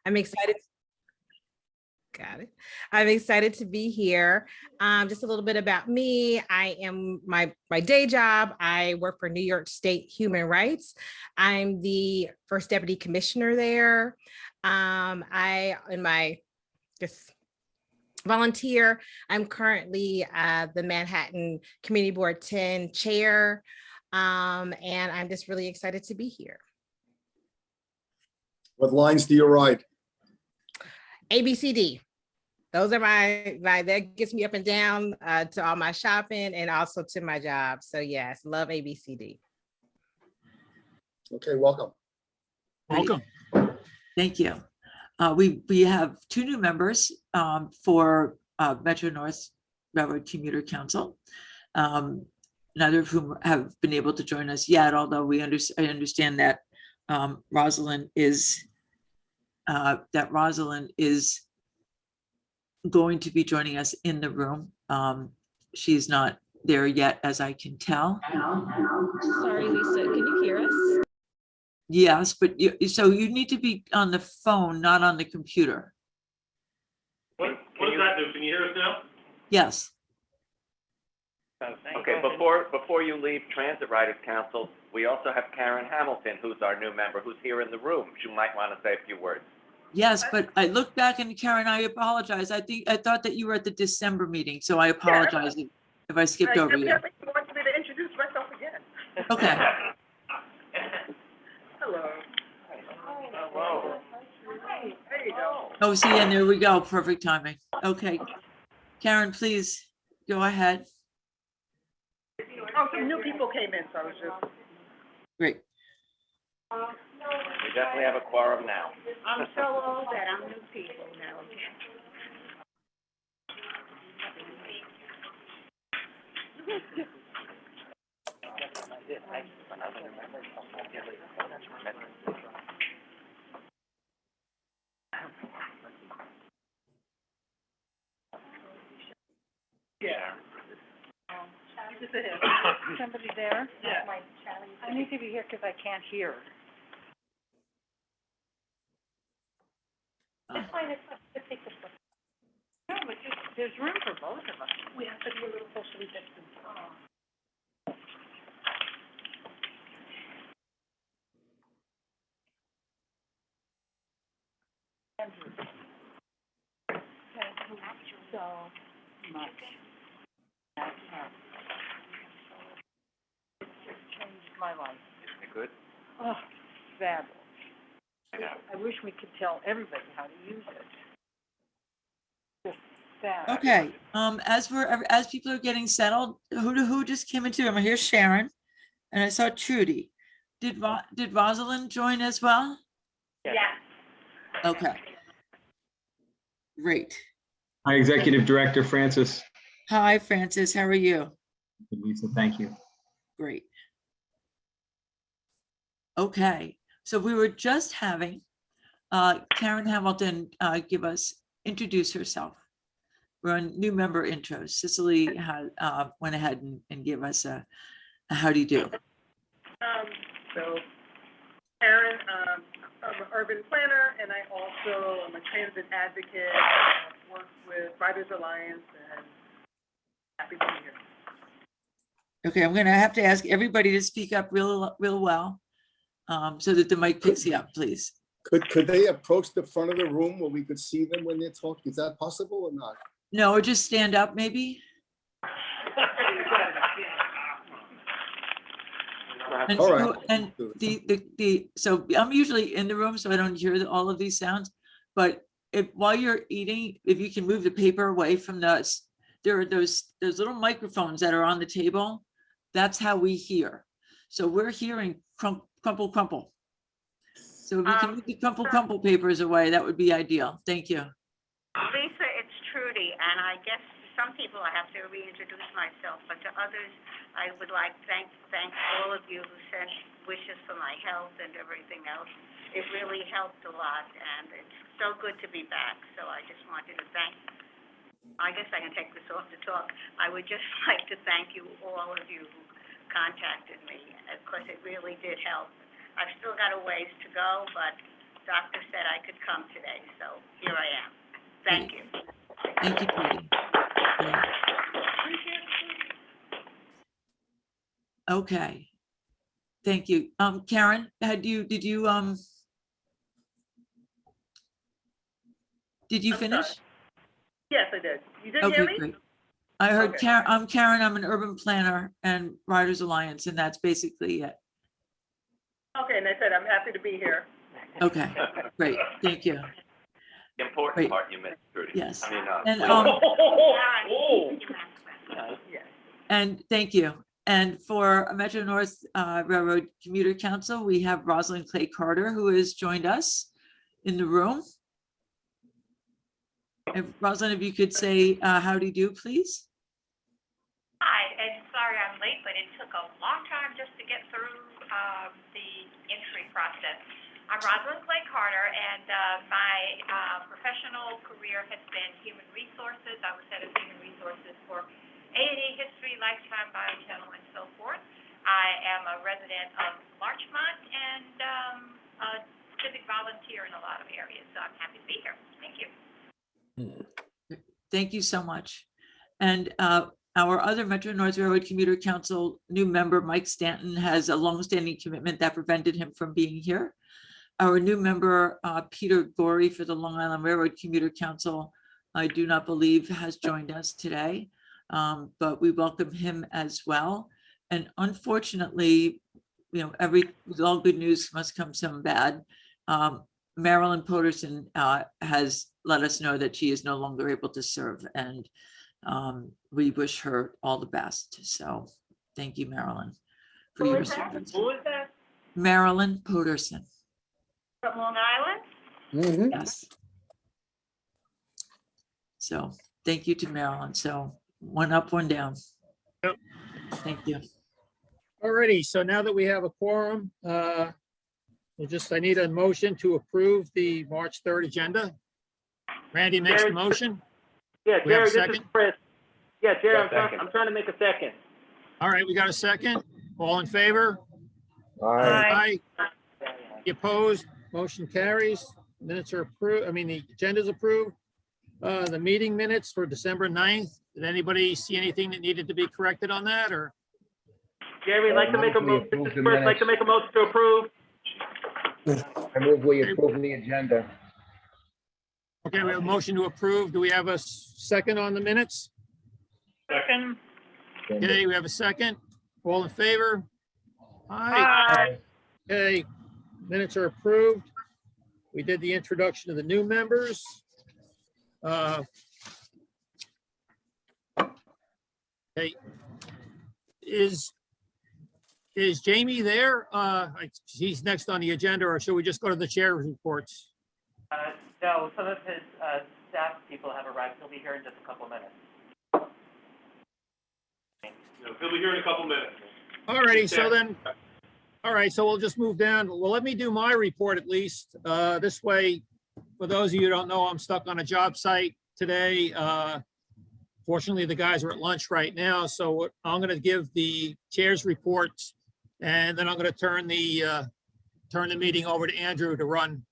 I'm excited. Got it. I'm excited to be here. Just a little bit about me. I am my day job. I work for New York State Human Rights. I'm the first deputy commissioner there. In my just volunteer, I'm currently the Manhattan Community Board 10 chair. And I'm just really excited to be here. What lines do you ride? ABCD. Those are my that gets me up and down to all my shopping and also to my job. So yes, love ABCD. Okay, welcome. Welcome. Thank you. We have two new members for Metro North Railroad Commuter Council. Neither of whom have been able to join us yet, although I understand that Rosalind is going to be joining us in the room. She's not there yet, as I can tell. Sorry, Lisa, can you hear us? Yes, but so you need to be on the phone, not on the computer. What does that do? Can you hear us now? Yes. Okay, before you leave Transit Riders Council, we also have Karen Hamilton, who's our new member, who's here in the room. She might want to say a few words. Yes, but I looked back and Karen, I apologize. I thought that you were at the December meeting, so I apologize if I skipped over you. I want me to introduce myself again. Okay. Hello. Hello. There you go. Oh, see, and there we go. Perfect timing. Okay. Karen, please go ahead. Oh, some new people came in, so I was just. Great. We definitely have a quorum now. I'm so old that I'm new people now again. Yeah. Somebody there? Yeah. I need to be here because I can't hear. It's fine, it's take this one. No, but there's room for both of us. We have to be a little socially distanced. Thank you so much. It just changed my life. Isn't it good? Oh, fabulous. Yeah. I wish we could tell everybody how to use it. Just fabulous. Okay. As people are getting settled, who just came into the room? Here's Sharon, and I saw Trudy. Did Rosalind join as well? Yeah. Okay. Great. Hi, Executive Director Francis. Hi, Francis. How are you? Lisa, thank you. Great. Okay. So we were just having Karen Hamilton introduce herself. We're on new member intros. Cicely went ahead and gave us a how do you do. So Karen, I'm an urban planner, and I also am a transit advocate. I've worked with Riders Alliance, and happy to be here. Okay, I'm gonna have to ask everybody to speak up real well so that the mic picks you up, please. Could they approach the front of the room where we could see them when they're talking? Is that possible or not? No, or just stand up maybe. And, All right. and so I'm usually in the room, so I don't hear all of these sounds. But while you're eating, if you can move the paper away from there are those little microphones that are on the table. That's how we hear. So we're hearing crumple, crumple. So if you can move the crumple papers away, that would be ideal. Thank you. Lisa, it's Trudy, and I guess some people I have to reintroduce myself, but to others, I would like to thank all of you who sent wishes for my health and everything else. It really helped a lot, and it's so good to be back. So I just wanted to I guess I can take this off to talk. I would just like to thank you, all of you who contacted me, because it really did help. I've still got a ways to go, but doctor said I could come today, so here I am. Thank you. Thank you, Judy. Great. Okay. Thank you. Karen, did you I'm finish? sorry. Yes, I did. You didn't hear Okay, me? great. I heard Okay. Karen, I'm an urban planner and Riders Alliance, and that's basically it. Okay, and I said, I'm happy to be here. Okay, great. Thank you. The important Great. part you missed, Trudy. Yes. I mean, And, we- Karen, Yes. And thank you. And for Metro North Railroad Commuter Council, we have Rosalind Clay Carter, who has joined us in the room. If Rosalind, if you could say howdy do, please. Hi, and sorry I'm late, but it took a long time just to get through the entry process. I'm Rosalind Clay Carter, and my professional career has been human resources. I was head of human resources for A&E History, Lifetime, Biochannel, and so forth. I am a resident of Larchmont and a civic volunteer in a lot of areas, so I'm happy to be here. Thank you. Thank you so much. And our other Metro North Railroad Commuter Council new member, Mike Stanton, has a longstanding commitment that prevented him from being here. Our new member, Peter Gorey, for the Long Island Railroad Commuter Council, I do not believe has joined us today, but we welcome him as well. And unfortunately, you know, with all good news must come some bad. Marilyn Poterson has let us know that she is no longer able to serve, and we wish her all the best. So thank you, Marilyn, for your service. Who is that? Marilyn Poterson. from Long Island? Mhm. Yes. So thank you to Marilyn. So one up, one down. Yep. Thank you. Alrighty, so now that we have a quorum, I need a motion to approve the March 3rd agenda. Randy makes the Jerry. motion. Yeah, We have a Jerry, this is second? Chris. Yeah, Jerry, Yeah, I'm trying, second. I'm trying to make a second. All right, we got a second. All in favor? Aye. Aye. Any opposed? Motion carries. Minutes are approved. the agenda's approved. The meeting minutes for December 9th. Did anybody see anything that needed to be corrected on that, or? Jerry, I'd like to make a motion, this is Chris, I'd like to make a motion to approve. I move we approve the agenda. Okay, we have a motion to approve. Do we have a second on the minutes? Second. Okay, we have a second. All in favor? Aye. Aye. Okay, minutes are approved. We did the introduction of the new members. Okay. Is Jamie there? He's next on the agenda, or should we just go to the chair's reports? No, some of his staff people have arrived. He'll be here in just a couple minutes. He'll be here in a couple minutes. All righty, so then, all right, so we'll just move down. Well, let me do my report at least. This way, for those of you who don't know, I'm stuck on a job site today. Fortunately, the guys are at lunch right now, so I'm going to give the chair's reports, and then I'm going to turn the meeting over to Andrew to run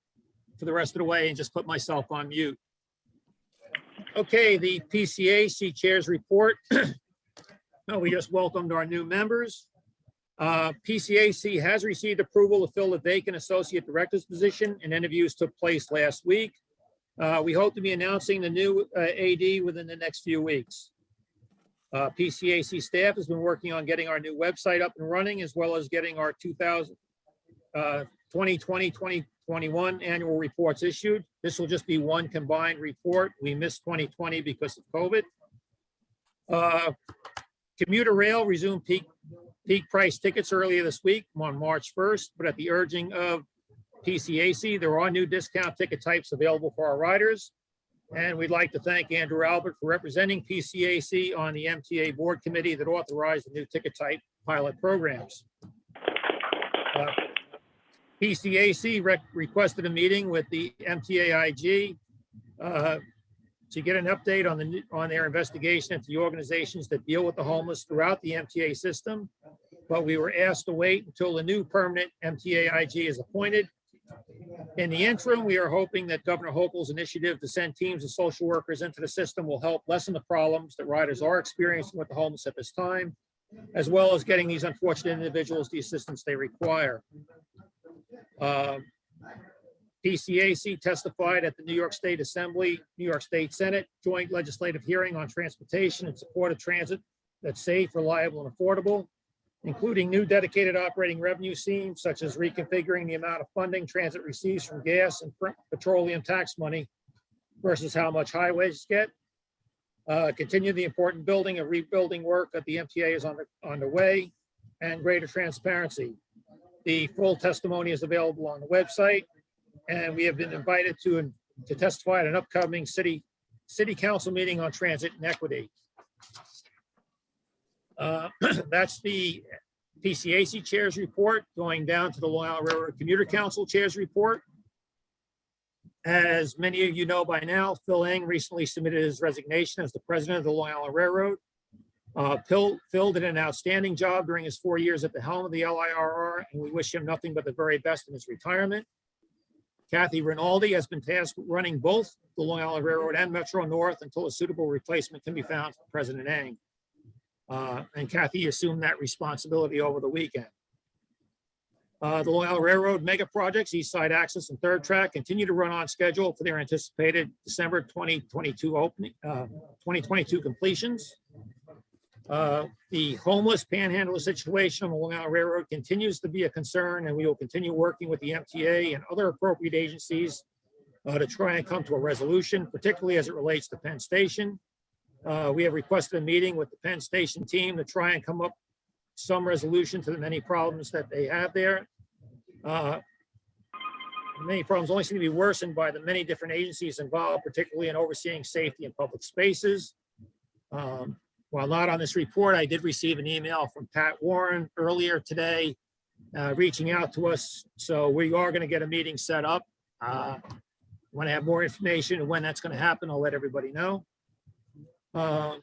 for the rest of the way and just put myself on mute. Okay, the PCAC chair's report. We just welcomed our new members. PCAC has received approval to fill the vacant associate director's position, and interviews took place last week. We hope to be announcing the new AD within the next few weeks. PCAC staff has been working on getting our new website up and running, as well as getting our 2020-2021 annual reports issued. This will just be one combined report. We missed 2020 because of COVID. Commuter rail resumed peak price tickets earlier this week on March 1st, but at the urging of PCAC, there are new discount ticket types available for our riders. And we'd like to thank Andrew Albert for representing PCAC on the MTA board committee that authorized the new ticket type pilot programs. PCAC requested a meeting with the MTAIG to get an update on their investigation into the organizations that deal with the homeless throughout the MTA system. But we were asked to wait until the new permanent MTAIG is appointed. In the interim, we are hoping that Governor Hochul's initiative to send teams of social workers into the system will help lessen the problems that riders are experiencing with the homeless at this time, as well as getting these unfortunate individuals the assistance they require. PCAC testified at the New York State Assembly, New York State Senate joint legislative hearing on transportation and support of transit that's safe, reliable, and affordable, including new dedicated operating revenue streams, such as reconfiguring the amount of funding transit receives from gas and petroleum tax money versus how much highways get. Continue the important building and rebuilding work that the MTA is on the way, and greater transparency. The full testimony is available on the website, and we have been invited to testify at an upcoming city council meeting on transit and equity. That's the PCAC Chairs report. Going down to the Long Island Railroad Commuter Council Chairs report. As many of you know by now, Phil Eng recently submitted his resignation as the president of the Long Island Railroad. Phil did an outstanding job during his 4 years at the helm of the LIRR, and we wish him nothing but the very best in his retirement. Kathy Rinaldi has been tasked with running both the Long Island Railroad and Metro North until a suitable replacement can be found for President Eng. And Kathy assumed that responsibility over the weekend. The Long Island Railroad mega projects, East Side Access and Third Track, continue to run on schedule for their anticipated December 2022 opening, 2022 completions. The homeless panhandler situation on the Long Island Railroad continues to be a concern, and we will continue working with the MTA and other appropriate agencies to try and come to a resolution, particularly as it relates to Penn Station. We have requested a meeting with the Penn Station team to try and come up some resolution to the many problems that they have there. Many problems only seem to be worsened by the many different agencies involved, particularly in overseeing safety in public spaces. While not on this report, I did receive an email from Pat Warren earlier today reaching out to us. So we are going to get a meeting set up. When I have more information and when that's going to happen, I'll let everybody know. And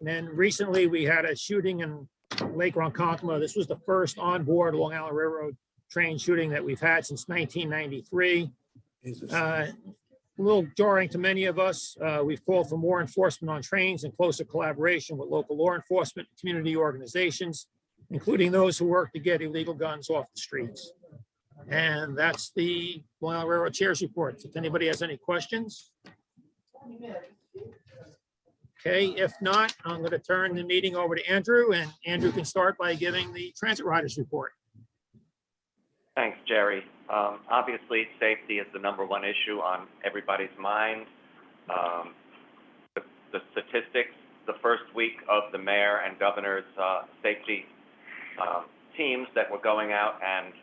then recently we had a shooting in Lake Ronkonkoma. This was the first onboard Long Island Railroad train shooting that we've had since 1993. A little jarring to many of us. We've called for more enforcement on trains and closer collaboration with local law enforcement and community organizations, including those who work to get illegal guns off the streets. And that's the Long Island Railroad Chairs report. If anybody has any questions. Okay, if not, I'm going to turn the meeting over to Andrew, and Andrew can start by giving the transit riders report. Thanks, Jerry. Obviously, safety is the #1 issue on everybody's mind. The statistics, the first week of the mayor and governor's safety teams that were going out and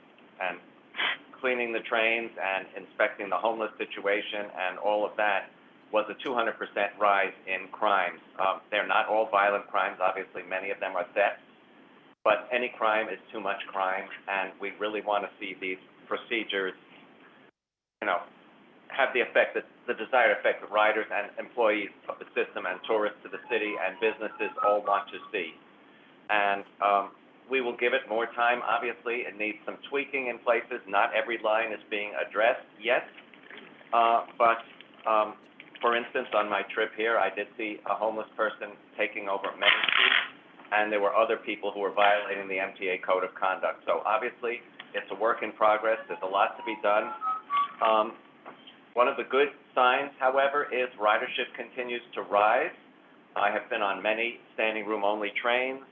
cleaning the trains and inspecting the homeless situation and all of that was a 200% rise in crimes. They're not all violent crimes. Obviously, many of them are thefts. But any crime is too much crime, and we really want to see these procedures, have the effect, that the desired effect that riders and employees of the system and tourists to the city and businesses all want to see. And we will give it more time. Obviously, it needs some tweaking in places. Not every line is being addressed yet. For instance, on my trip here, I did see a homeless person taking over Main Street, and there were other people who were violating the MTA code of conduct. So obviously, it's a work in progress. There's a lot to be done. One of the good signs, however, is ridership continues to rise. I have been on many standing room only trains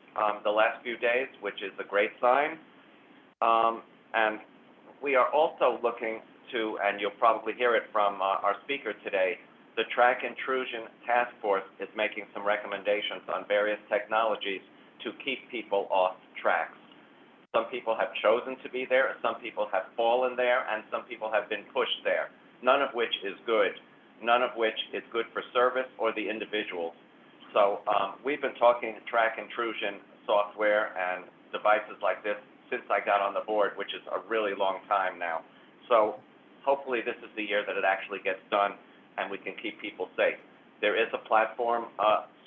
the last few days, which is a great sign. And we are also looking to, and you'll probably hear it from our speaker today, the Track Intrusion Task Force is making some recommendations on various technologies to keep people off tracks. Some people have chosen to be there, some people have fallen there, and some people have been pushed there, none of which is good, none of which is good for service or the individuals. So we've been talking track intrusion software and devices like this since I got on the board, which is a really long time now. So hopefully this is the year that it actually gets done and we can keep people safe. There is a platform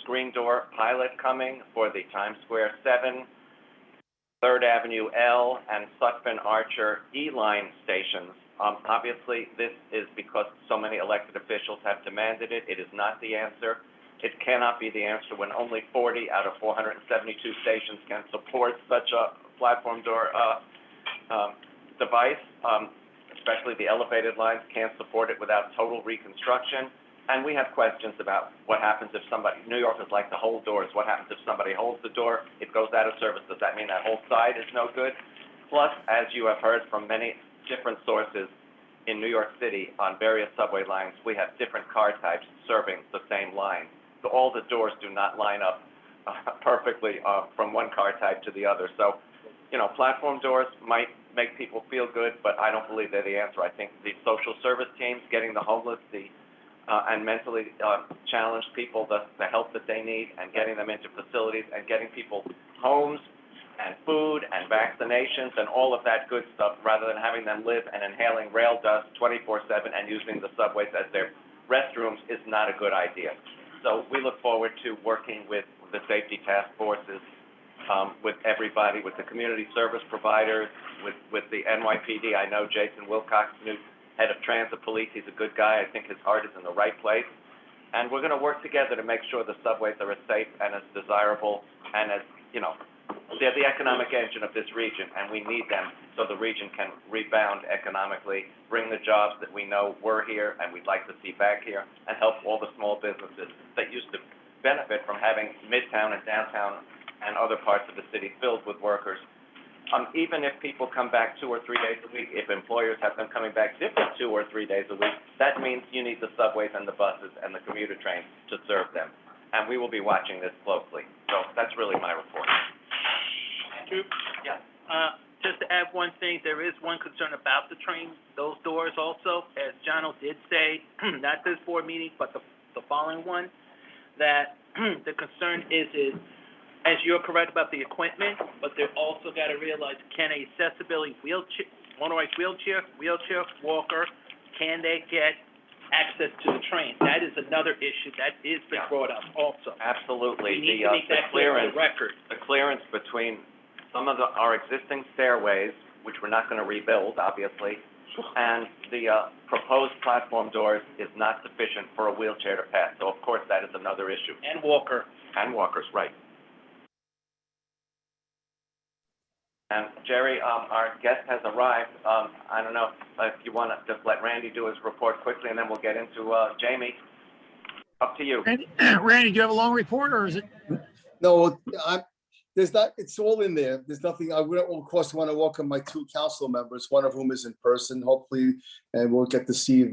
screen door pilot coming for the Times Square 7, 3rd Avenue L, and Sutphin Archer E-line stations Obviously, this is because so many elected officials have demanded it. It is not the answer. It cannot be the answer when only 40 out of 472 stations can support such a platform door device. Especially the elevated lines can't support it without total reconstruction. And we have questions about what happens if somebody, New Yorkers like to hold doors. What happens if somebody holds the door, it goes out of service? Does that mean that whole side is no good? Plus, as you have heard from many different sources in New York City on various subway lines, we have different car types serving the same line. So all the doors do not line up perfectly from one car type to the other. So, you know, platform doors might make people feel good, but I don't believe they're the answer. I think the social service teams, getting the homeless, and mentally challenged people the help that they need, and getting them into facilities, and getting people homes and food and vaccinations and all of that good stuff, rather than having them live and inhaling rail dust 24/7 and using the subways as their restrooms, is not a good idea. So we look forward to working with the safety task forces, with everybody, with the community service providers, with the NYPD. I know Jason Wilcox, new head of transit police. He's a good guy. I think his heart is in the right place. And we're going to work together to make sure the subways are as safe and as desirable and as, you know, they're the economic engine of this region, and we need them so the region can rebound economically, bring the jobs that we know were here and we'd like to see back here, and help all the small businesses that used to benefit from having Midtown and downtown and other parts of the city filled with workers. Even if people come back 2 or 3 days a week, if employers have them coming back different 2 or 3 days a week, that means you need the subways and the buses and the commuter trains to serve them. And we will be watching this closely. So that's really my report. Andrew? Yeah. Just to add one thing, there is one concern about the train, those doors also, as Jono did say, not this board meeting, but the following one, that the concern is, as you're correct about the equipment, but they've also got to realize, can a accessibility wheelchair, motorized wheelchair, walker, can they get access to the train? That is another issue that is been brought up also. Absolutely. We need to make that clear on the record. The clearance between some of our existing stairways, which we're not going to rebuild, obviously, and the proposed platform doors is not sufficient for a wheelchair to pass. So, of course, that is another issue. And walker. And walkers, right. And Jerry, our guest has arrived. I don't know if you want to just let Randy do his report quickly, and then we'll get into Jamie. Up to you. Randy, do you have a long report, or is it? No, there's not, it's all in there. There's nothing. I would, of course, want to welcome my 2 council members, one of whom is in person, hopefully, and we'll get to see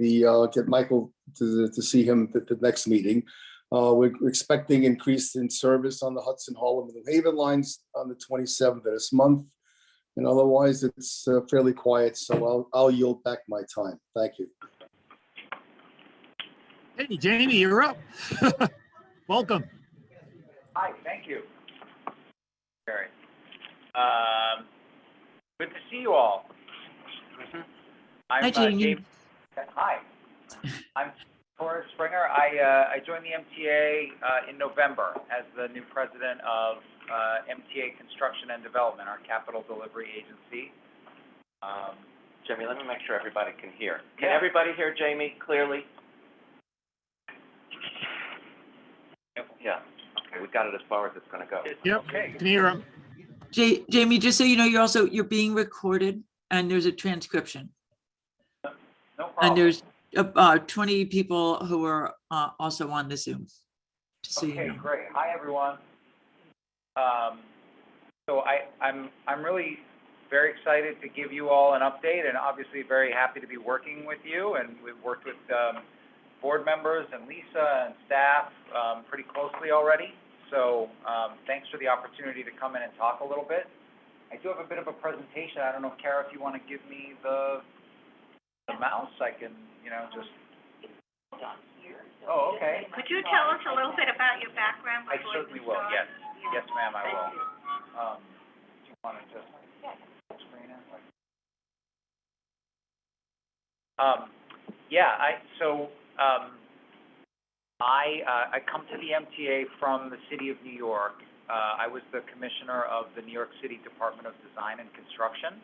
get Michael to see him at the next meeting. We're expecting increase in service on the Hudson Harlem and New Haven lines on the 27th of this month. And otherwise, it's fairly quiet, so I'll yield back my time. Thank you. Hey, Jamie, you're up. Welcome. Hi, thank you. Gary. Good to see you all. Hi, Jamie. Hi. I'm Horace Springer. I joined the MTA in November as the new president of MTA Construction and Development, our capital delivery agency. Jamie, let me make sure everybody can hear. Can everybody hear Jamie clearly? Yeah. Okay, we got it as far as it's going to go. Yep. Okay. Can you hear him? Jamie, just so you know, you're being recorded, and there's a transcription. No problem. And there's 20 people who are also on the Zoom. Just so you know. Great. Hi, everyone. So I'm really very excited to give you all an update, and obviously very happy to be working with you. And we've worked with board members and Lisa and staff pretty closely already. So thanks for the opportunity to come in and talk a little bit. I do have a bit of a presentation. I don't know, Kara, if you want to give me the mouse, I can, just. Oh, okay. Could you tell us a little bit about your background I before certainly you will, start? yes. Yes, ma'am, I Thank will. you. Do you want to just screen it? I come to the MTA from the city of New York. I was the commissioner of the New York City Department of Design and Construction.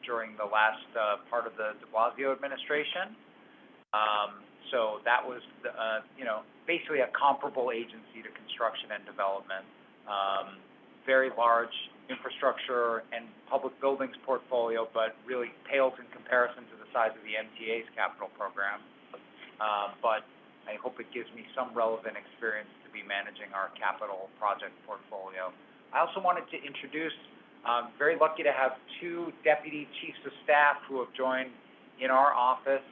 during the last part of the de Blasio administration. So that was, basically a comparable agency to construction and development. Very large infrastructure and public buildings portfolio, but really pales in comparison to the size of the MTA's capital program. But I hope it gives me some relevant experience to be managing our capital project portfolio. I also wanted to introduce, very lucky to have two deputy chiefs of staff who have joined in our office,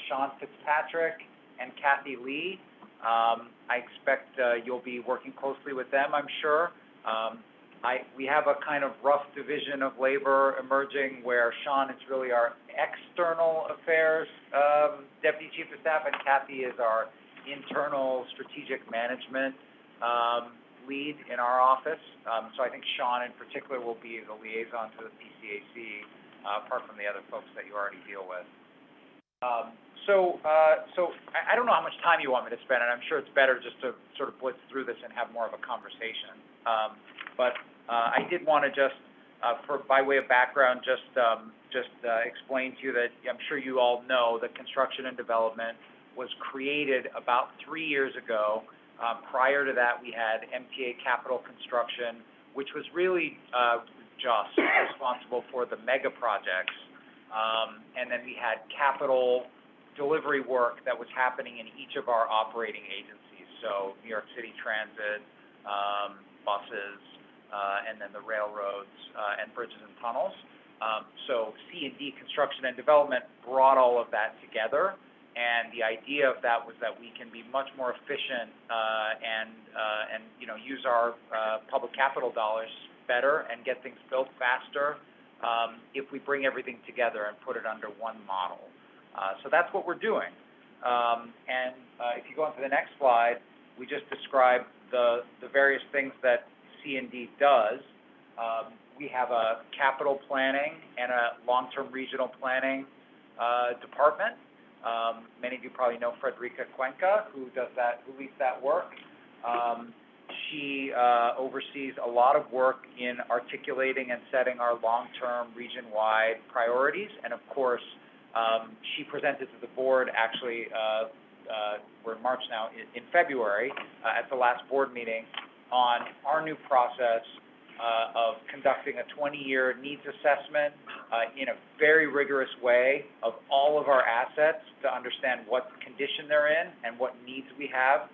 Sean Fitzpatrick and Kathy Lee. I expect you'll be working closely with them, I'm sure. We have a kind of rough division of labor emerging where Sean is really our external affairs deputy chief of staff, and Kathy is our internal strategic management lead in our office. So I think Sean in particular will be the liaison to the PCAC, apart from the other folks that you already deal with. So I don't know how much time you want me to spend, and I'm sure it's better just to sort of blitz through this and have more of a conversation. But I did want to just, by way of background, just explain to you that I'm sure you all know that construction and development was created about 3 years ago. Prior to that, we had MTA Capital Construction, which was really just responsible for the mega projects. And then we had capital delivery work that was happening in each of our operating agencies. So New York City Transit, buses, and then the railroads and bridges and tunnels. So C&D, construction and development, brought all of that together. And the idea of that was that we can be much more efficient and use our public capital dollars better and get things built faster if we bring everything together and put it under one model. So that's what we're doing. And if you go on to the next slide, we just described the various things that C&D does. We have a capital planning and a long-term regional planning department. Many of you probably know Frederica Cuenca, who leads that work. She oversees a lot of work in articulating and setting our long-term region-wide priorities. And of course, she presented to the board, actually, we're in March now, in February, at the last board meeting, on our new process of conducting a 20-year needs assessment in a very rigorous way of all of our assets to understand what condition they're in and what needs we have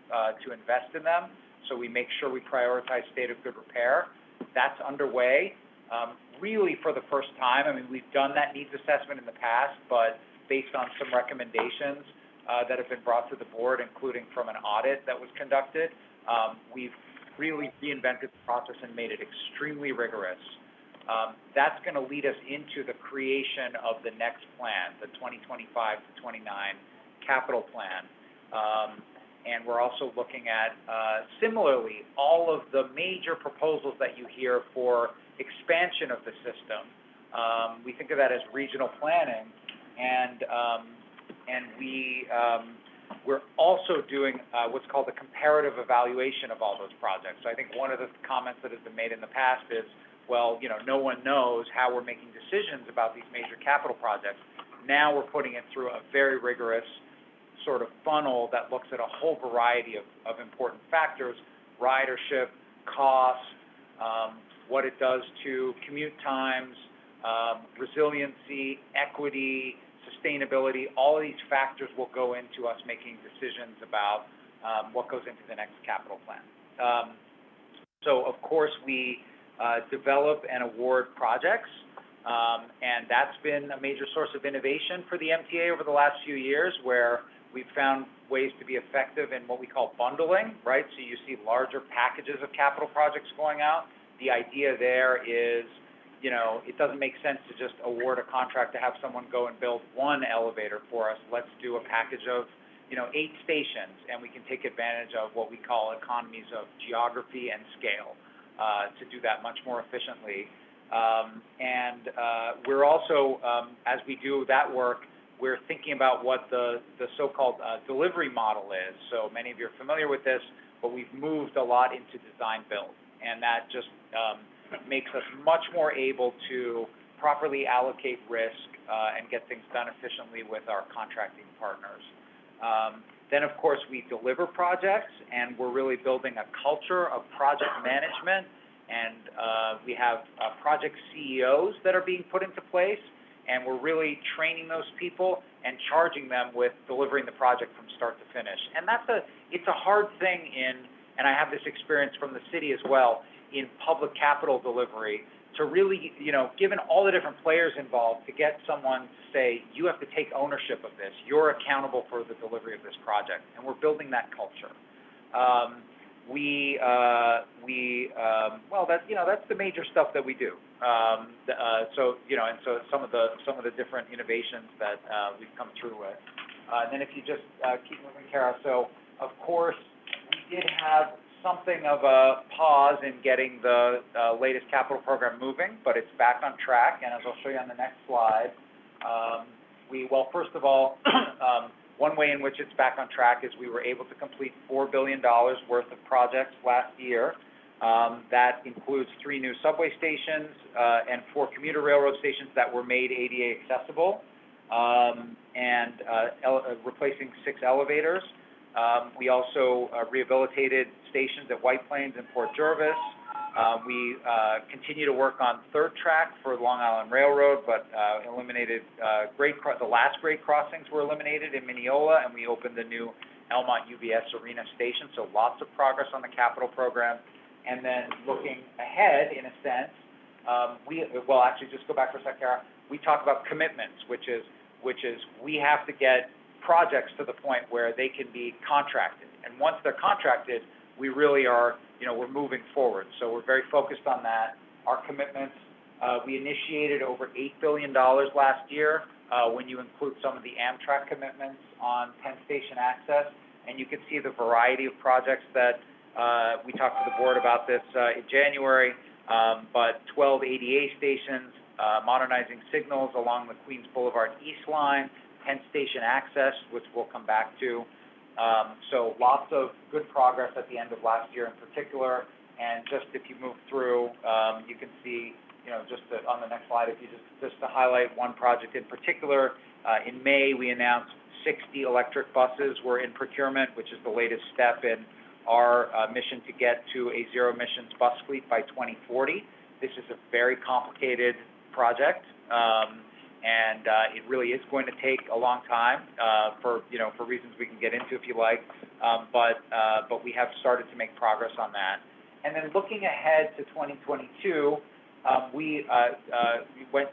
to invest in them. So we make sure we prioritize state of good repair. That's underway. Really for the first time. I mean, we've done that needs assessment in the past, but based on some recommendations that have been brought to the board, including from an audit that was conducted, we've really reinvented the process and made it extremely rigorous. That's going to lead us into the creation of the next plan, the 2025 to 29 capital plan. And we're also looking at, similarly, all of the major proposals that you hear for expansion of the system. We think of that as regional planning, and we're also doing what's called a comparative evaluation of all those projects. So I think one of the comments that has been made in the past is, well, no one knows how we're making decisions about these major capital projects. Now we're putting it through a very rigorous sort of funnel that looks at a whole variety of important factors: ridership, cost, what it does to commute times, resiliency, equity, sustainability. All of these factors will go into us making decisions about what goes into the next capital plan. So, of course, we develop and award projects, and that's been a major source of innovation for the MTA over the last few years, where we've found ways to be effective in what we call bundling, right? So you see larger packages of capital projects going out. The idea there is, it doesn't make sense to just award a contract to have someone go and build one elevator for us. Let's do a package of, 8 stations, and we can take advantage of what we call economies of geography and scale to do that much more efficiently. And we're also, as we do that work, we're thinking about what the so-called delivery model is. So many of you are familiar with this, but we've moved a lot into design build, and that just makes us much more able to properly allocate risk, and get things done efficiently with our contracting partners. Then, of course, we deliver projects, and we're really building a culture of project management, and we have project CEOs that are being put into place, and we're really training those people and charging them with delivering the project from start to finish. And it's a hard thing and I have this experience from the city as well, in public capital delivery, to really, given all the different players involved, to get someone to say, you have to take ownership of this, you're accountable for the delivery of this project, and we're building that culture. Well, that's the major stuff that we do. So some of the different innovations that we've come through with. And then if you just keep moving, Kara. So, of course, we did have something of a pause in getting the latest capital program moving, but it's back on track. And as I'll show you on the next slide, first of all, one way in which it's back on track is we were able to complete $4 billion worth of projects last year. That includes 3 new subway stations and 4 commuter railroad stations that were made ADA accessible, and replacing 6 elevators. We also rehabilitated stations at White Plains and Port Jervis. We continue to work on third track for Long Island Railroad, but eliminated the last grade crossings were eliminated in Mineola, and we opened the new Elmont UBS Arena Station. So lots of progress on the capital program. And then looking ahead, in a sense, actually, just go back for a second, Kara. We talk about commitments, which is we have to get projects to the point where they can be contracted. And once they're contracted, we really are, we're moving forward. So we're very focused on that. Our commitments, we initiated over $8 billion last year, when you include some of the Amtrak commitments on Penn Station access. And you can see the variety of projects that we talked to the board about this in January, but 12 ADA stations, modernizing signals along the Queens Boulevard East Line, Penn Station access, which we'll come back to. So lots of good progress at the end of last year in particular. And just if you move through, you can see, on the next slide, if you just to highlight one project in particular, in May we announced 60 electric buses were in procurement, which is the latest step in our mission to get to a zero emissions bus fleet by 2040. This is a very complicated project. And it really is going to take a long time for reasons we can get into if you like, but we have started to make progress on that. And then looking ahead to 2022, we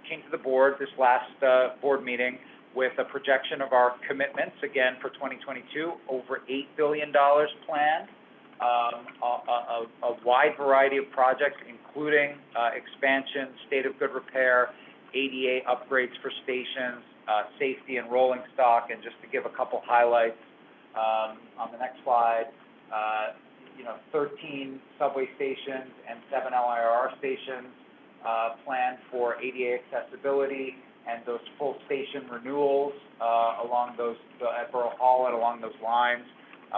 came to the board this last board meeting with a projection of our commitments again for 2022, over $8 billion planned, a wide variety of projects, including expansion, state of good repair, ADA upgrades for stations, safety and rolling stock. And just to give a couple highlights, on the next slide, 13 subway stations and 7 LIRR stations planned for ADA accessibility, and those full station renewals along those, at Borough Hall and along those lines.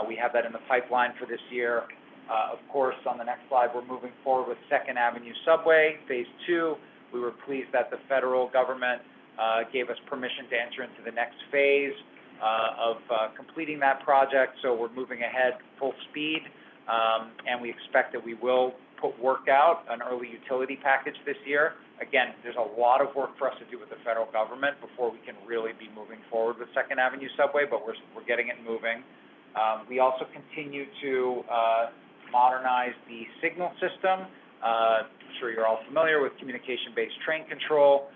We have that in the pipeline for this year. Of course, on the next slide, we're moving forward with 2nd Avenue Subway, Phase 2. We were pleased that the federal government gave us permission to enter into the next phase of completing that project. So we're moving ahead full speed, and we expect that we will put work out, an early utility package this year. Again, there's a lot of work for us to do with the federal government before we can really be moving forward with 2nd Avenue Subway, but we're getting it moving. We also continue to modernize the signal system. I'm sure you're all familiar with communication-based train control.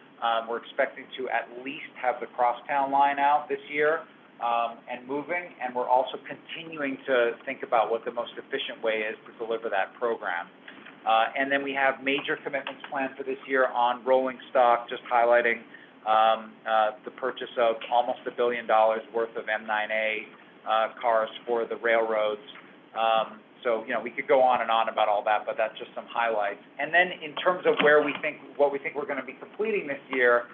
We're expecting to at least have the crosstown line out this year and moving, and we're also continuing to think about what the most efficient way is to deliver that program. And then we have major commitments planned for this year on rolling stock, just highlighting the purchase of almost $1 billion worth of M9A cars for the railroads. So, we could go on and on about all that, but that's just some highlights. And then in terms of what we think we're going to be completing this year,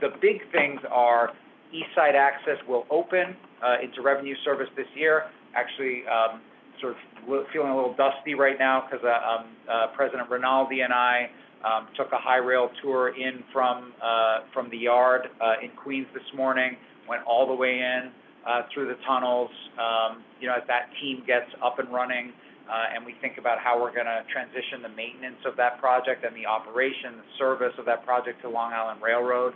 the big things are East Side Access will open into revenue service this year. Actually, sort of feeling a little dusty right now because President Rinaldi and I took a high rail tour in from the yard in Queens this morning, went all the way in through the tunnels. As that team gets up and running, and we think about how we're going to transition the maintenance of that project and the operation, the service of that project to Long Island Railroad.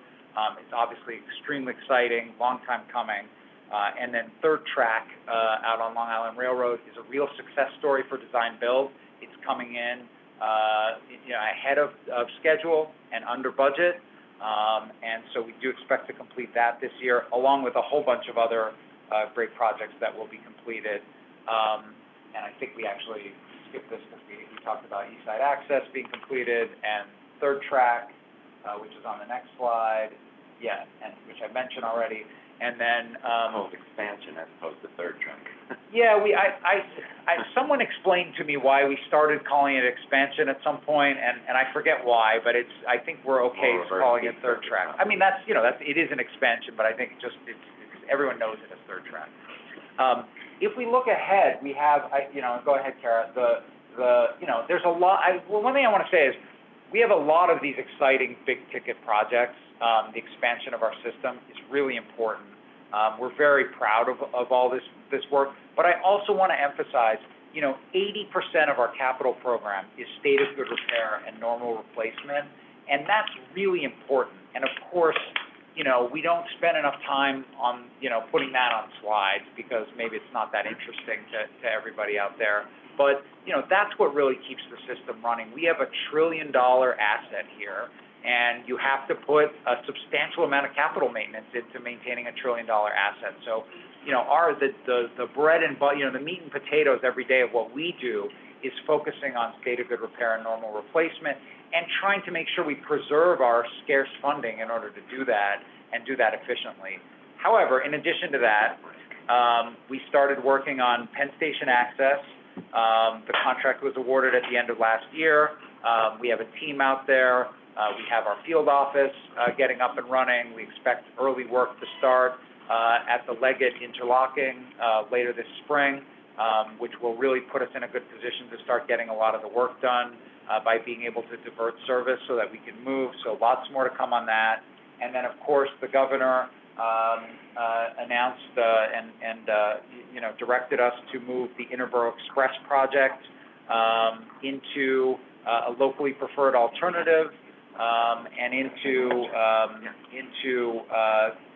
It's obviously extremely exciting, long time coming. And then third track out on Long Island Railroad is a real success story for design build. It's coming in ahead of schedule and under budget. And so we do expect to complete that this year, along with a whole bunch of other great projects that will be completed. And I think we actually skipped this because we talked about East Side Access being completed and third track, which is on the next slide. Yeah, and which I mentioned already. And then Expansion as opposed to third track. yeah, someone explained to me why we started calling it expansion at some point, and I forget why, but I think we're okay calling it third track. I mean, it is an expansion, but I think it's everyone knows it as third track. If we look ahead, we have, go ahead, Kara. There's a lot. One thing I want to say is we have a lot of these exciting big ticket projects. The expansion of our system is really important. We're very proud of all this work, but I also want to emphasize, 80% of our capital program is state of good repair and normal replacement, and that's really important. And of course, we don't spend enough time on, putting that on slides because maybe it's not that interesting to everybody out there. But, that's what really keeps the system running. We have $1 trillion asset here, and you have to put a substantial amount of capital maintenance into maintaining $1 trillion asset. So, the bread and butter, the meat and potatoes every day of what we do is focusing on state of good repair and normal replacement and trying to make sure we preserve our scarce funding in order to do that and do that efficiently. However, in addition to that, we started working on Penn Station access. The contract was awarded at the end of last year. We have a team out there. We have our field office getting up and running. We expect early work to start at the Leggett interlocking later this spring, which will really put us in a good position to start getting a lot of the work done by being able to divert service so that we can move. So lots more to come on that. And then, of course, the governor announced and directed us to move the Interborough Express project into a locally preferred alternative and into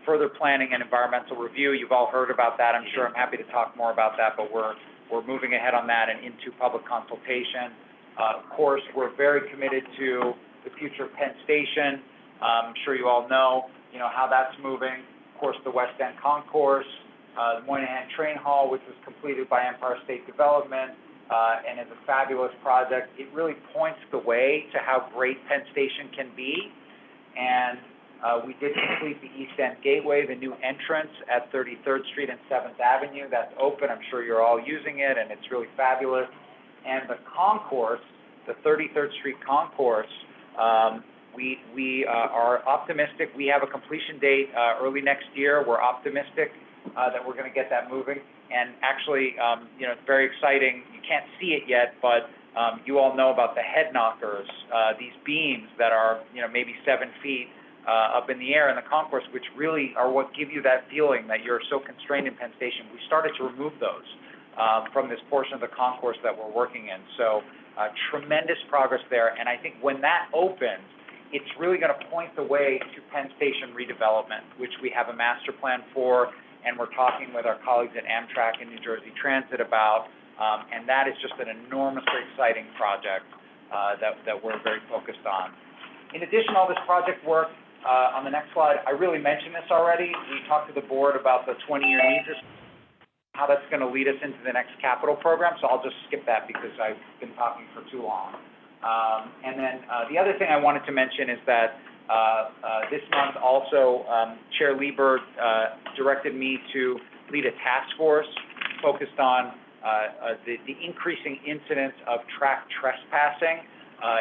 further planning and environmental review. You've all heard about that. I'm sure. I'm happy to talk more about that, but we're moving ahead on that and into public consultation. Of course, we're very committed to the future of Penn Station. I'm sure you all know, how that's moving. Of course, the West End Concourse, the Moynihan Train Hall, which was completed by Empire State Development, and is a fabulous project. It really points the way to how great Penn Station can be. And we did complete the East End Gateway, the new entrance at 33rd Street and 7th Avenue. That's open. I'm sure you're all using it, and it's really fabulous. And the concourse, the 33rd Street concourse, we are optimistic. We have a completion date early next year. We're optimistic that we're going to get that moving. And actually, it's very exciting. You can't see it yet, but you all know about the head knockers, these beams that are, maybe 7 feet up in the air in the concourse, which really are what give you that feeling that you're so constrained in Penn Station. We started to remove those from this portion of the concourse that we're working in. So tremendous progress there. And I think when that opens, it's really going to point the way to Penn Station redevelopment, which we have a master plan for, and we're talking with our colleagues at Amtrak and New Jersey Transit about, and that is just an enormously exciting project that we're very focused on. In addition to all this project work, on the next slide, I really mentioned this already. We talked to the board about the 20-year needs, how that's going to lead us into the next capital program, so I'll just skip that because I've been talking for too long. And then the other thing I wanted to mention is that this month also, Chair Lieber directed me to lead a task force focused on the increasing incidence of track trespassing,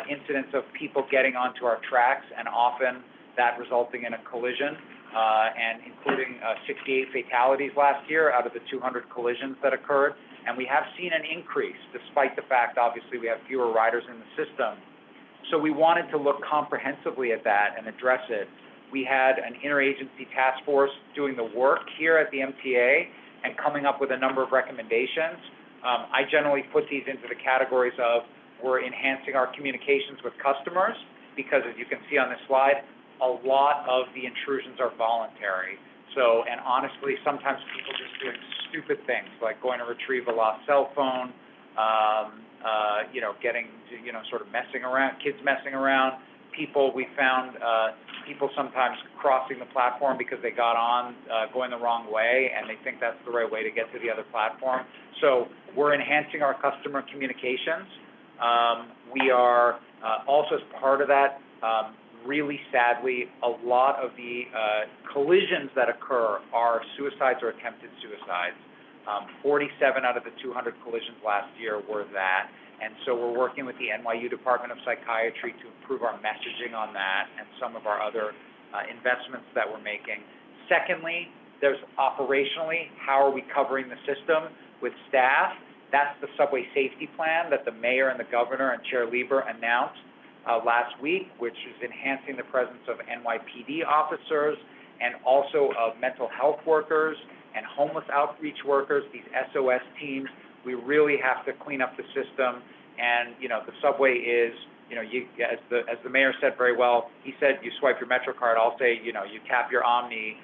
incidents of people getting onto our tracks, and often that resulting in a collision, and including 68 fatalities last year out of the 200 collisions that occurred. and we have seen an increase, despite the fact, obviously, we have fewer riders in the system. So we wanted to look comprehensively at that and address it. We had an interagency task force doing the work here at the MTA and coming up with a number of recommendations. I generally put these into the categories of we're enhancing our communications with customers, because as you can see on this slide, a lot of the intrusions are voluntary. So, and honestly, sometimes people just doing stupid things, like going to retrieve a lost cell phone, getting, sort of messing around, kids messing around. People, we found people sometimes crossing the platform because they got on going the wrong way, and they think that's the right way to get to the other platform. So we're enhancing our customer communications. We are also, as part of that, really sadly, a lot of the collisions that occur are suicides or attempted suicides. 47 out of the 200 collisions last year were that. And so we're working with the NYU Department of Psychiatry to improve our messaging on that and some of our other investments that we're making. Secondly, there's operationally, how are we covering the system with staff? That's the subway safety plan that the mayor and the governor and Chair Lieber announced last week, which is enhancing the presence of NYPD officers and also of mental health workers and homeless outreach workers, these SOS teams. We really have to clean up the system. And, the subway is, as the mayor said very well, he said, you swipe your MetroCard, I'll say, you tap your Omni,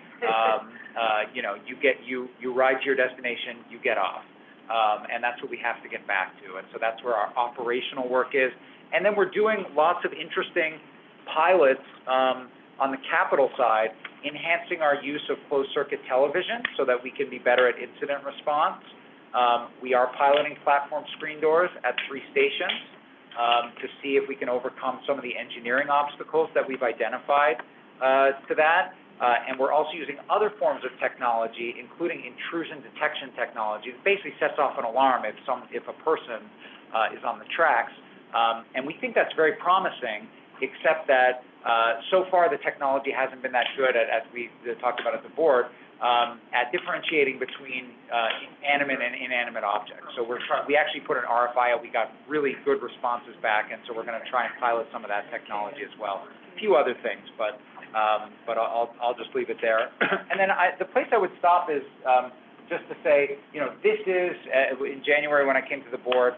you ride to your destination, you get off. And that's what we have to get back to. And so that's where our operational work is. And then we're doing lots of interesting pilots on the capital side, enhancing our use of closed-circuit television so that we can be better at incident response. We are piloting platform screen doors at 3 stations to see if we can overcome some of the engineering obstacles that we've identified to that. And we're also using other forms of technology, including intrusion detection technology. It basically sets off an alarm if a person is on the tracks. And we think that's very promising, except that so far the technology hasn't been that good at, as we talked about at the board, at differentiating between animate and inanimate objects. So we actually put an RFI out. We got really good responses back, and so we're going to try and pilot some of that technology as well. A few other things, but I'll just leave it there. And then the place I would stop is just to say, this is in January when I came to the board.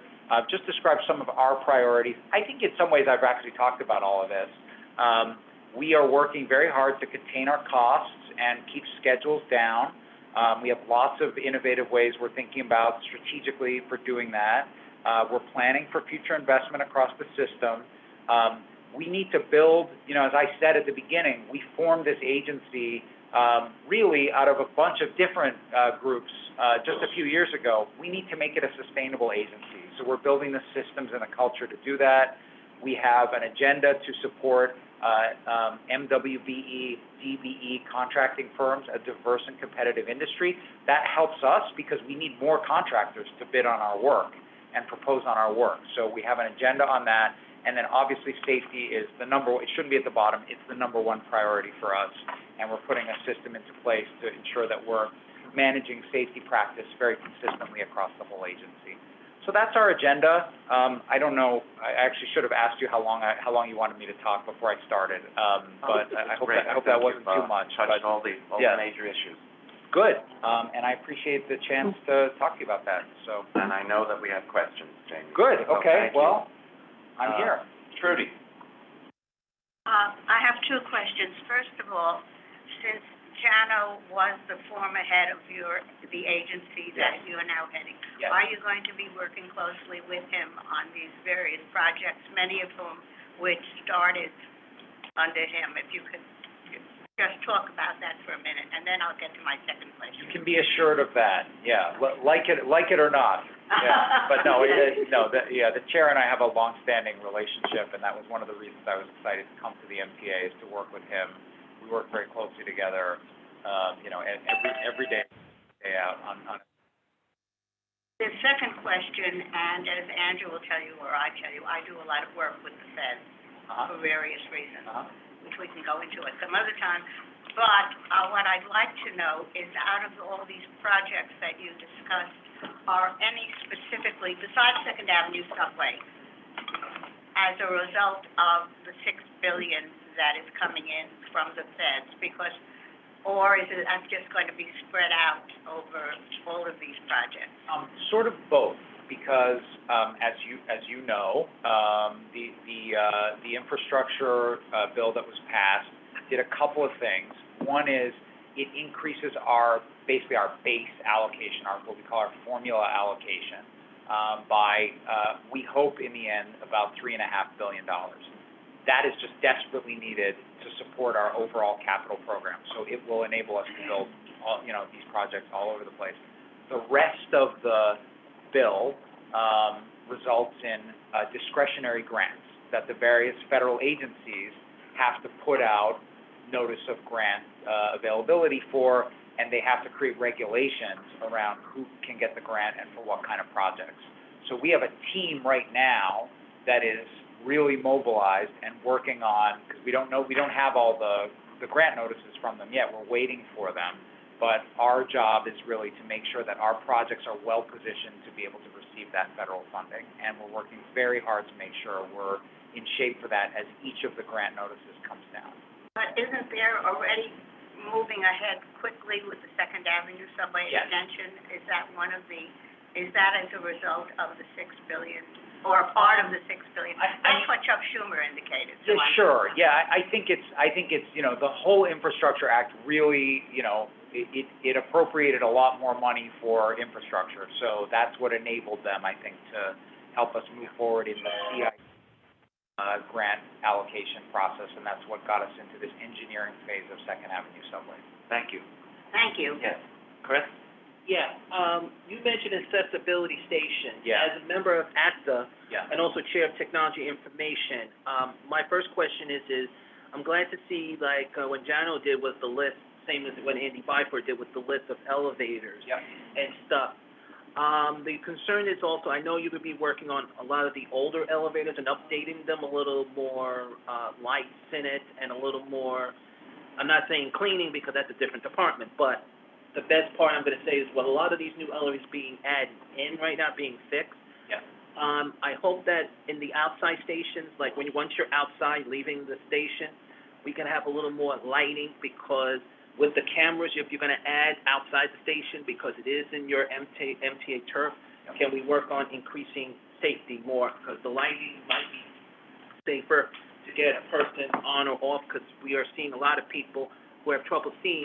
Just describe some of our priorities. I think in some ways I've actually talked about all of this. We are working very hard to contain our costs and keep schedules down. We have lots of innovative ways we're thinking about strategically for doing that. We're planning for future investment across the system. We need to build, as I said at the beginning, we formed this agency really out of a bunch of different groups just a few years ago. We need to make it a sustainable agency. So we're building the systems and the culture to do that. We have an agenda to support MWBE, DBE contracting firms, a diverse and competitive industry. That helps us because we need more contractors to bid on our work and propose on our work. So we have an agenda on that. And then obviously safety is it shouldn't be at the bottom, it's the #1 priority for us. And we're putting a system into place to ensure that we're managing safety practice very consistently across the whole agency. So that's our agenda. I don't know, I actually should have asked you how long you wanted me to talk before I started. But I hope that wasn't too much. Touched all the major issues. Good. And I appreciate the chance to talk to you about that. So. And I know that we have questions, Jamie. Good. So okay. Well, I'm here. Trudy. I have 2 questions. First of all, since Jano was the former head of the agency that you are now heading, are you going to be working closely with him on these various projects, many of whom which started under him? If you could just talk about that for a minute, and then I'll get to my second question. You can be assured of that. Yeah, like it or not. Yeah, but no, the chair and I have a long-standing relationship, and that was one of the reasons I was excited to come to the MTA is to work with him. We work very closely together, every day out on. The second question, and as Andrew will tell you, or I tell you, I do a lot of work with the feds for various reasons, which we can go into at some other time. But what I'd like to know is, out of all these projects that you discussed, are any specifically, besides Second Avenue subway, as a result of the $6 billion that is coming in from the feds? Because, or is it just going to be spread out over all of these projects? Sort of both, because as you know, the infrastructure bill that was passed did a couple of things. One is it increases basically our base allocation, what we call our formula allocation, by we hope in the end about $3.5 billion. That is just desperately needed to support our overall capital program. So it will enable us to build these projects all over the place. The rest of the bill results in discretionary grants that the various federal agencies have to put out notice of grant availability for, and they have to create regulations around who can get the grant and for what kind of projects. So we have a team right now that is really mobilized and working on, because we don't have all the grant notices from them yet. We're waiting for them. But our job is really to make sure that our projects are well positioned to be able to receive that federal funding. And we're working very hard to make sure we're in shape for that as each of the grant notices comes down. But isn't there already moving ahead quickly with the Second Avenue subway extension? Is that is that as a result of the $6 billion or a part of the $6 billion? That's what Chuck Schumer indicated. So Sure, yeah, I think it's, the whole Infrastructure Act really, it appropriated a lot more money for infrastructure. So that's what enabled them, I think, to help us move forward in the CI grant allocation process, and that's what got us into this engineering phase of Second Avenue subway. Thank you. Thank you. Yes. Chris? Yeah, you mentioned accessibility station. Yeah. As a member of ACTA Yeah. and also Chair of Technology Information, my first question is I'm glad to see, like, when Jano did with the list, same as what Andy Byford did with the list of elevators and stuff. The concern is also, I know you could be working on a lot of the older elevators and updating them a little more lights in it and a little more, I'm not saying cleaning because that's a different department, but the best part I'm going to say is, well, a lot of these new elevators being added in right now, being fixed. Yeah. I hope that in the outside stations, like once you're outside leaving the station, we can have a little more lighting, because with the cameras, if you're going to add outside the station, because it is in your MTA turf, can we work on increasing safety more? Because the lighting might be safer to get a person on or off, because we are seeing a lot of people who have trouble seeing,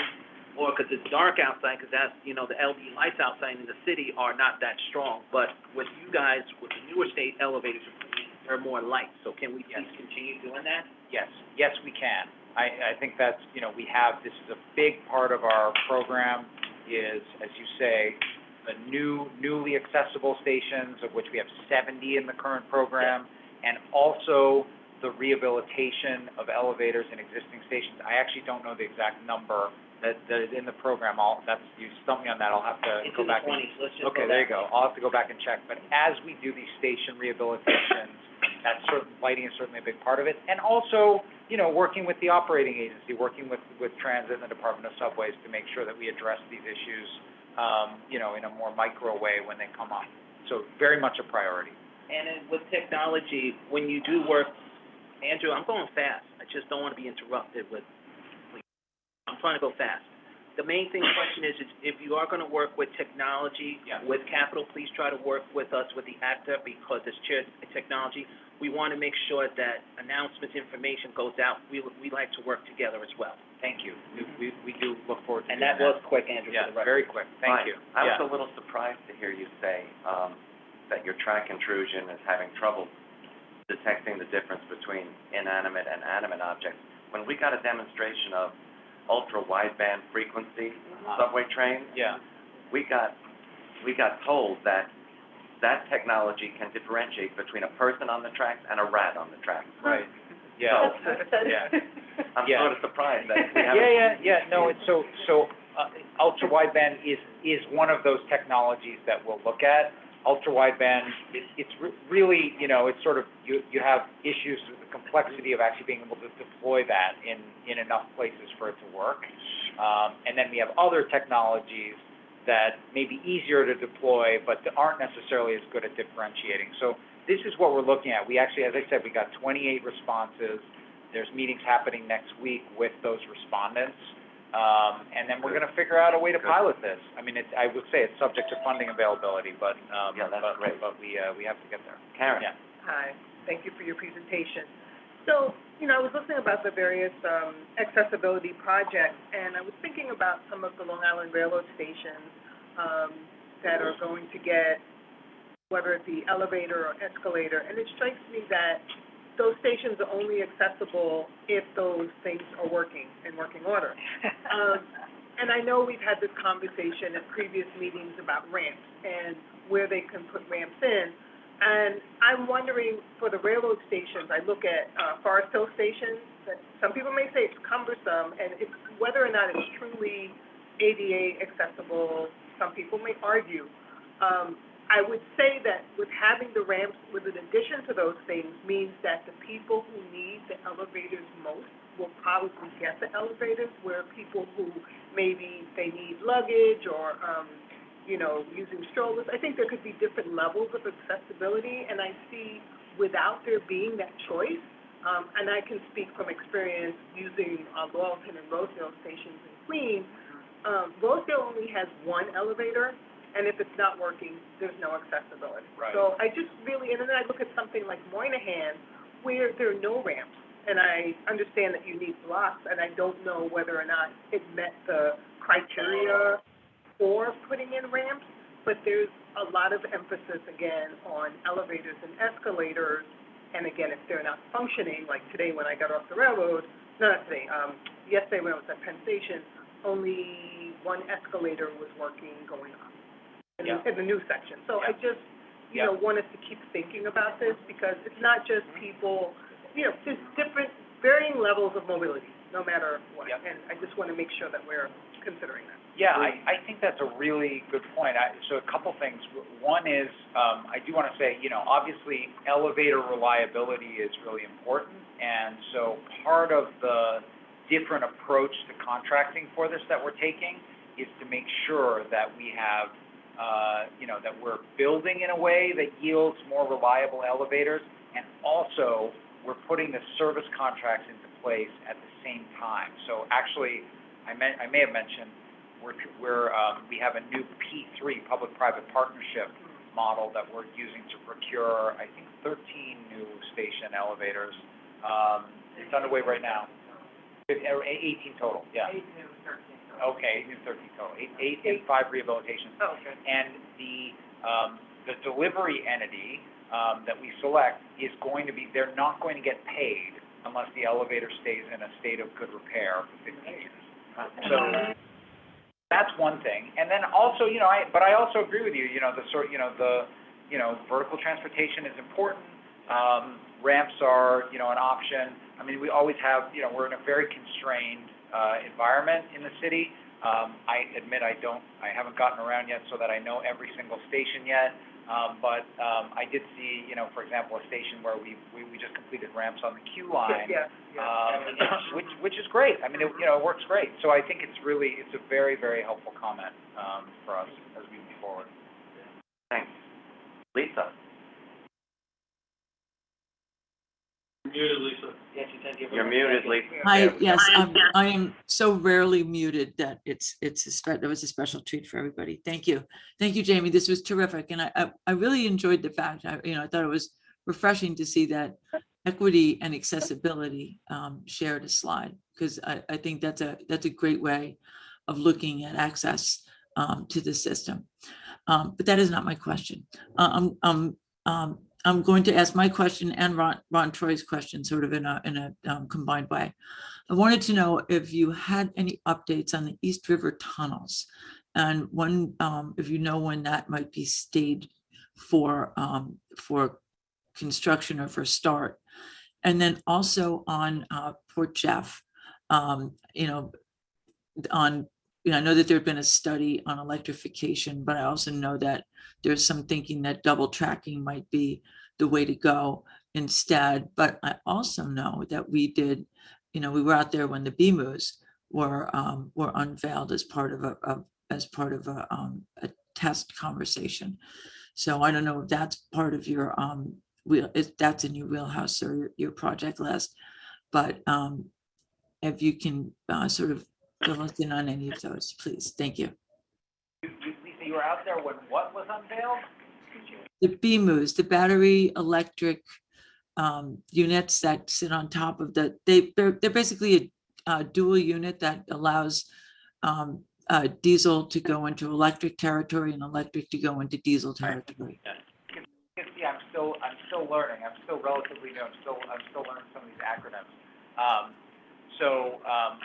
or because it's dark outside, because that's, the LED lights outside in the city are not that strong. But with you guys, with the newer state elevators, there are more lights. So can we please continue doing that? Yes, we can. I think that's, this is a big part of our program is, as you say, the newly accessible stations, of which we have 70 in the current program, and also the rehabilitation of elevators in existing stations. I actually don't know the exact number that is in the program. You stumped me on that. I'll have to go back. It's in the 20s. Let's just Okay, there you go. I'll have to go back and check. But as we do these station rehabilitations, lighting is certainly a big part of it. And also, working with the operating agency, working with Transit and the Department of Subways to make sure that we address these issues, in a more micro way when they come up. So very much a priority. And then with technology, when you do work, Andrew, I'm going fast. I just don't want to be interrupted with, I'm trying to go fast. The main question is if you are going to work with technology, with capital, please try to work with us with the ACTA, because as Chair of Technology, we want to make sure that announcements, information goes out. We like to work together as well. Thank you. We do look forward to and doing that was quick, Andrew. Yeah, very quick. Thank you. I was a little surprised to hear you say that your track intrusion is having trouble detecting the difference between inanimate and animate objects. When we got a demonstration of ultra-wideband frequency subway trains, we got told that technology can differentiate between a person on the tracks and a rat on the tracks. Right. Yeah. I'm sort of surprised that we haven't. No, it's so ultra-wideband is one of those technologies that we'll look at. Ultra-wideband, it's really, it's sort of, you have issues with the complexity of actually being able to deploy that in enough places for it to work. And then we have other technologies that may be easier to deploy, but that aren't necessarily as good at differentiating. So this is what we're looking at. We actually, as I said, we got 28 responses. There's meetings happening next week with those respondents. And then we're gonna figure out a way to pilot this. I mean, I would say it's subject to funding availability, but, Yeah, that's great. but we have to get there. Karen? Yeah. Hi, thank you for your presentation. So, I was listening about the various accessibility projects, and I was thinking about some of the Long Island Railroad stations that are going to get, whether it be elevator or escalator, and it strikes me that those stations are only accessible if those things are working in working order. And I know we've had this conversation at previous meetings about ramps and where they can put ramps in. And I'm wondering, for the railroad stations, I look at Forest Hill stations, that some people may say it's cumbersome, and it's whether or not it's truly ADA accessible, some people may argue. I would say that with having the ramps, with an addition to those things, means that the people who need the elevators most will probably get the elevators, where people who maybe they need luggage or, using strollers, I think there could be different levels of accessibility, and I see without there being that choice, and I can speak from experience using Lawton and Rosedale stations in Queens, Rosedale only has one elevator, and if it's not working, there's no accessibility. Right. So I just really, and then I look at something like Moynihan, where there are no ramps, and I understand that you need blocks, and I don't know whether or not it met the criteria for putting in ramps, but there's a lot of emphasis, again, on elevators and escalators, and again, if they're not functioning, like today when I got off the railroad, yesterday when I was at Penn Station, only one escalator was working going up in the new section. So I just, want us to keep thinking about this, because it's not just people, there's different, varying levels of mobility, no matter what. And I just want to make sure that we're considering that. Yeah, I think that's a really good point. So a couple things. One is, I do want to say, obviously elevator reliability is really important. And so part of the different approach to contracting for this that we're taking is to make sure that we have, that we're building in a way that yields more reliable elevators. And also, we're putting the service contracts into place at the same time. So actually, I may have mentioned, we have a new P3, public-private partnership model that we're using to procure, I think, 13 new station elevators. It's underway right now. 18 total, yeah. 8 new, 13 total. Okay, 8 new, 13 total. 8 and 5 rehabilitations. Oh, okay. And the delivery entity that we select is going to be, they're not going to get paid unless the elevator stays in a state of good repair for 15 years. So that's one thing. And then also, but I also agree with you, vertical transportation is important. Ramps are, an option. I mean, we always have, we're in a very constrained environment in the city. I admit I haven't gotten around yet so that I know every single station yet. But I did see, for example, a station where we just completed ramps on the Q line, which is great. I mean, it works great. So I think it's a very, very helpful comment for us as we move forward. Thanks. Lisa? You're muted, Lisa. Yes, you said You're muted, Lisa. Yes, I am so rarely muted that that was a special treat for everybody. Thank you, Jamie. This was terrific, and I really enjoyed the fact. I thought it was refreshing to see that equity and accessibility shared a slide, because I think that's a great way of looking at access to the system. But that is not my question. I'm going to ask my question and Ron Troy's question sort of in a combined way. I wanted to know if you had any updates on the East River tunnels, and if you know when that might be staged for construction or for start. And then also on Port Jeff, I know that there'd been a study on electrification, but I also know that there's some thinking that double tracking might be the way to go instead. But I also know that we were out there when the BMUs were unveiled as part of as part of a test conversation. So I don't know if that's part of your, if that's in your wheelhouse or your project list, but if you can sort of fill us in on any of those, please. Thank you. Lisa, you were out there when what was unveiled? The BMUs, the battery electric units that sit on top of they're basically a dual unit that allows diesel to go into electric territory and electric to go into diesel territory. Yeah, I'm still learning. I'm still relatively new. I'm still learning some of these acronyms.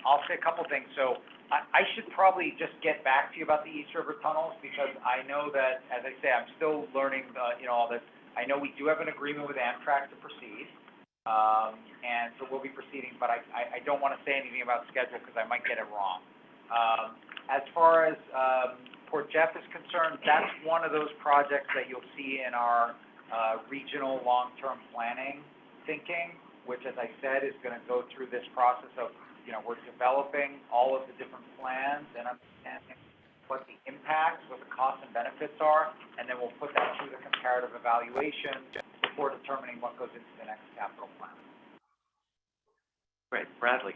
I'll say a couple things. So I should probably just get back to you about the East River tunnels, because I know that, as I say, I'm still learning, all this. I know we do have an agreement with Amtrak to proceed, and so we'll be proceeding, but I don't want to say anything about schedule because I might get it wrong. As far as Port Jeff is concerned, that's one of those projects that you'll see in our regional long-term planning thinking, which, as I said, is going to go through this process of, we're developing all of the different plans and understanding what the impacts, what the costs and benefits are, and then we'll put that through the comparative evaluation before determining what goes into the next capital plan. Great. Bradley?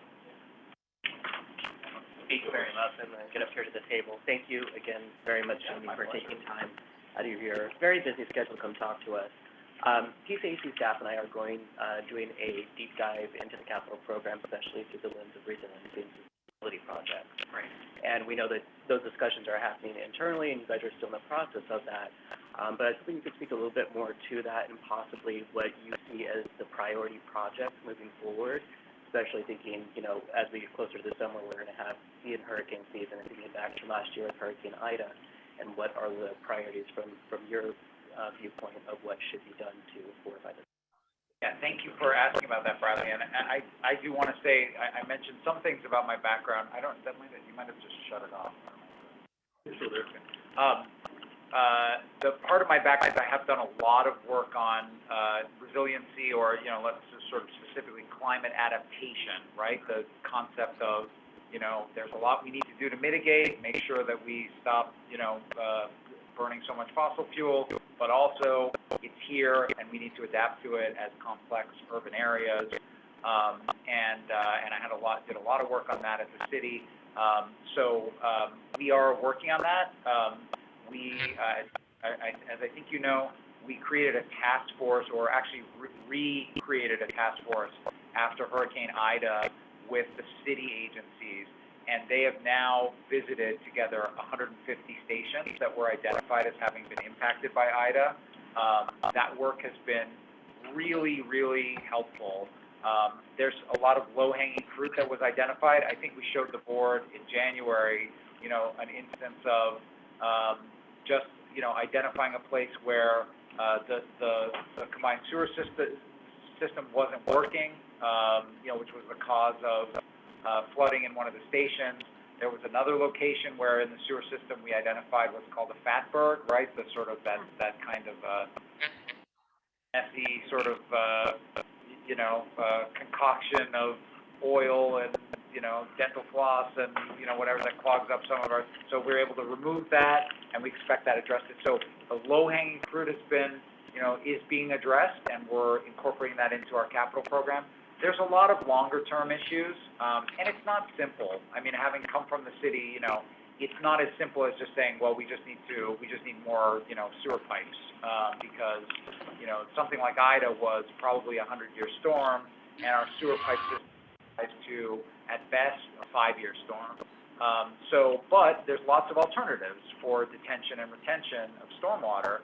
Speak very loud and get up here to the table. Thank you again very much, Jamie, for taking time out of your very busy schedule to come talk to us. PCAC staff and I are doing a deep dive into the capital program, especially through the lens of resiliency and sustainability projects. Right. And we know that those discussions are happening internally, and you guys are still in the process of that. But I was hoping you could speak a little bit more to that and possibly what you see as the priority projects moving forward, especially thinking, as we get closer to the summer, we're going to be in hurricane season and thinking back to last year with Hurricane Ida, and what are the priorities from your viewpoint of what should be done to fortify this. Yeah, thank you for asking about that, Bradley. And I do want to say, I mentioned some things about my background. You might have just shut it off. So there. The part of my background, I have done a lot of work on resiliency, or, let's just sort of specifically climate adaptation, right? The concept of, there's a lot we need to do to mitigate, make sure that we stop, burning so much fossil fuel, but also it's here and we need to adapt to it as complex urban areas. And I did a lot of work on that at the city. We are working on that. As I think you know, we created a task force, or actually recreated a task force after Hurricane Ida with the city agencies, and they have now visited together 150 stations that were identified as having been impacted by Ida. That work has been really, really helpful. There's a lot of low-hanging fruit that was identified. I think we showed the board in January, an instance of just, identifying a place where the combined sewer system wasn't working, which was the cause of flooding in one of the stations. There was another location where in the sewer system we identified what's called a fatberg, right? The sort of that kind of messy sort of concoction of oil and dental floss and whatever that clogs up some of our. So we're able to remove that, and we expect that addressed. So the low-hanging fruit has been is being addressed, and we're incorporating that into our capital program. There's a lot of longer-term issues, and it's not simple. I mean, having come from the city, it's not as simple as just saying, well, we just need more, sewer pipes, because, something like Ida was probably a 100-year storm, and our sewer pipe system is to, at best, a 5-year storm. But there's lots of alternatives for detention and retention of stormwater.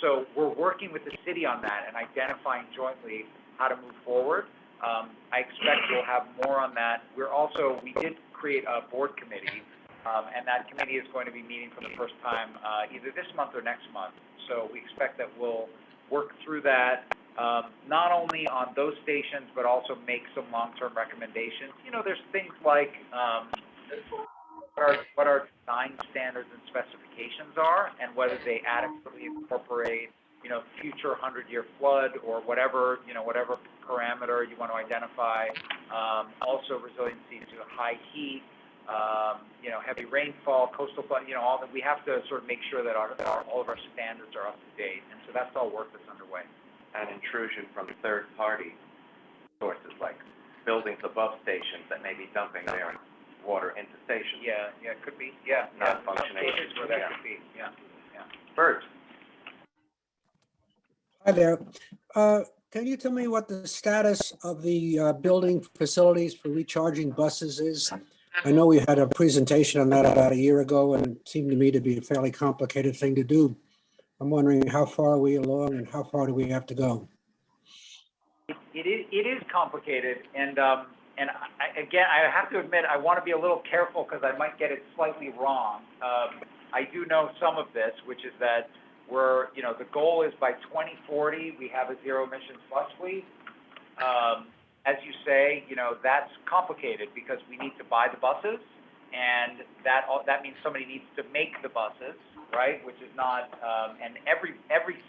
So we're working with the city on that and identifying jointly how to move forward. I expect we'll have more on that. We did create a board committee, and that committee is going to be meeting for the first time either this month or next month. So we expect that we'll work through that, not only on those stations, but also make some long-term recommendations. There's things like what our design standards and specifications are, and whether they adequately incorporate future 100-year flood or whatever parameter you want to identify. Also resiliency to high heat, heavy rainfall, coastal flood, all that, we have to sort of make sure that all of our standards are up to date. And so that's all work that's underway. And intrusion from third-party sources, like buildings above stations that may be dumping their water into stations. Yeah, it could be, yeah. Not functioning. Some cases where that could be, yeah. Bert? Hi there. Can you tell me what the status of the building facilities for recharging buses is? I know we had a presentation on that about a year ago, and it seemed to me to be a fairly complicated thing to do. I'm wondering how far are we along and how far do we have to go? It is complicated, and again, I have to admit, I want to be a little careful because I might get it slightly wrong. I do know some of this, which is that the goal is by 2040, we have a zero emissions bus fleet. As you say, that's complicated because we need to buy the buses, and that means somebody needs to make the buses, right? Which is not, and every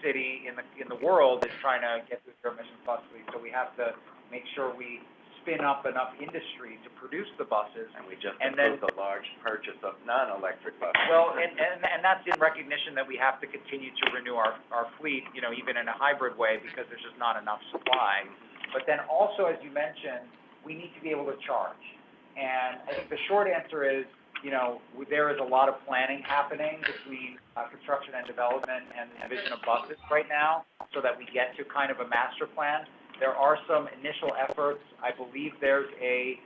city in the world is trying to get to a zero emissions bus fleet, so we have to make sure we spin up enough industry to produce the buses. And we just approved a large purchase of non-electric buses. Well, and that's in recognition that we have to continue to renew our fleet, even in a hybrid way, because there's just not enough supply. But then also, as you mentioned, we need to be able to charge. And I think the short answer is, there is a lot of planning happening between construction and development and the division of buses right now, so that we get to kind of a master plan. There are some initial efforts. I believe there's a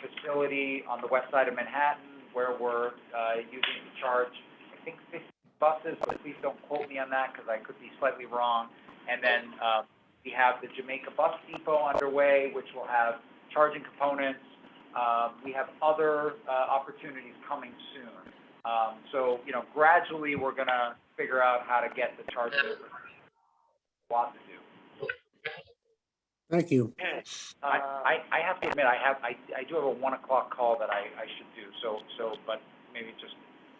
facility on the west side of Manhattan where we're using to charge, I think, 50 buses, but please don't quote me on that because I could be slightly wrong. And then we have the Jamaica Bus Depot underway, which will have charging components. We have other opportunities coming soon. So, gradually we're going to figure out how to get the charging. A lot to do. Thank you. I have to admit, I do have a 1 o'clock call that I should do. So, but maybe just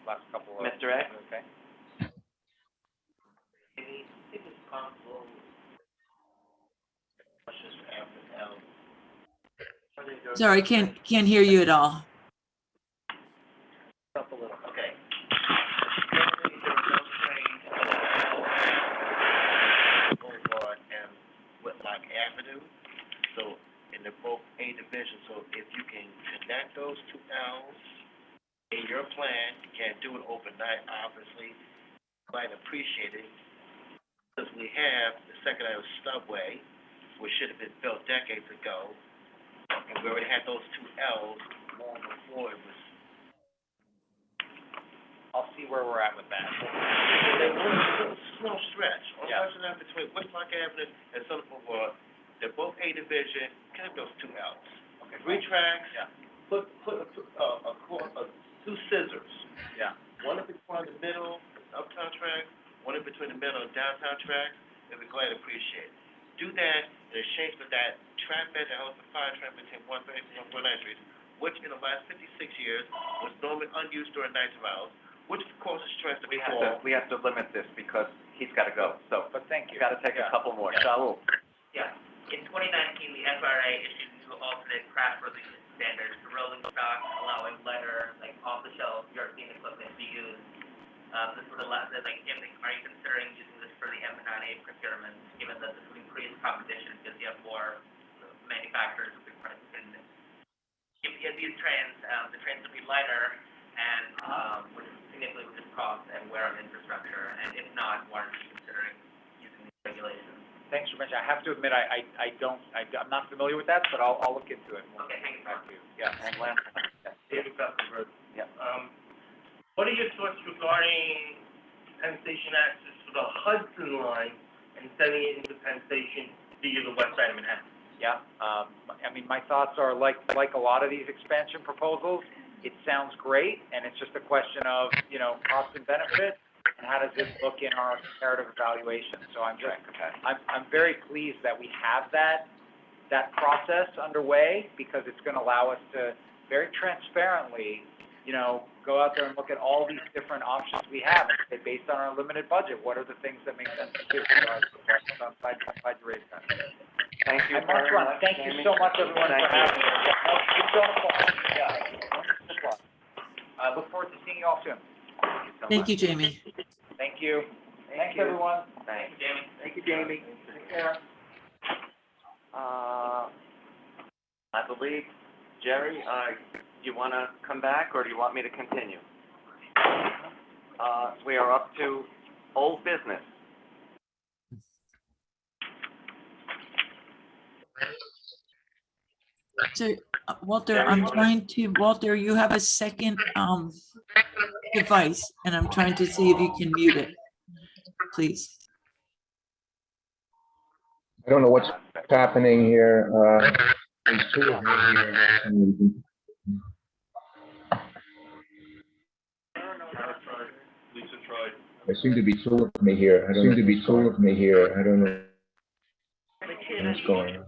last couple of. Mr. X? Okay. If it's possible, questions for Al. Sorry, can't hear you at all. Up a little, okay. Boulevard and Whitlock Avenue, so, and they're both A division, so if you can connect those two L's in your plan, you can't do it overnight, obviously, might appreciate it, because we have the Second Avenue Subway, which should have been built decades ago, and we already had those two L's long before it was. I'll see where we're at with that. They were a small stretch, on Yeah. Washington Avenue between Whitlock Avenue and Southern Boulevard. They're both A division, connect those two L's. Okay. 3 tracks. Yeah. Put two scissors. Yeah. One in between the middle, uptown track, one in between the middle and downtown track, and we're glad to appreciate it. Do that in exchange for that track bed that holds the fire track between 130 and 149th Street, which in the last 56 years was normally unused during night hours, which causes stress to We fall. have to limit this because he's got to go, so. But thank you. Got to take a couple more. Shaul? Yeah, in 2019, the FRA issued new alternate craft-worthiness standards for rolling stock, allowing lighter, off-the-shelf European equipment to be used. This would allow, are you considering using this for the M9A procurement, given that this would increase competition because you have more manufacturers who can if these trains, the trains would be lighter and would significantly reduce cost and wear on infrastructure, and if not, why aren't you considering using these regulations? Thanks for mentioning. I have to admit, I'm not familiar with that, but I'll look into it. Okay, thank you. Back to you. Yeah. And Lance? David Zuckerberg. Yeah. What are your thoughts regarding Penn Station access to the Hudson line and sending it into Penn Station via the west side of Manhattan? Yeah, my thoughts are like a lot of these expansion proposals, it sounds great, and it's just a question of, cost and benefit, and how does this look in our comparative evaluation? So I'm very pleased that we have that process underway, because it's gonna allow us to very transparently, go out there and look at all these different options we have, and say, based on our limited budget, what are the things that make sense to do? So I'm glad you raised that. Thank you And Mark, very much, thank you Jamie. so much, everyone, for Thank you. having me. Yeah, it's so fun. Yeah. I look forward to seeing you all soon. Thank you, Jamie. Thank you. Thanks, everyone. Thanks. Jamie. Thank you, Jamie. Take care. I believe, Jerry, you want to come back, or do you want me to continue? We are up to old business. So, Walter, Walter, you have a second device, and I'm trying to see if you can mute it, please. I don't know what's happening here. There's two of me here. Lisa tried. There seem to be two of me here. I don't know what's going on.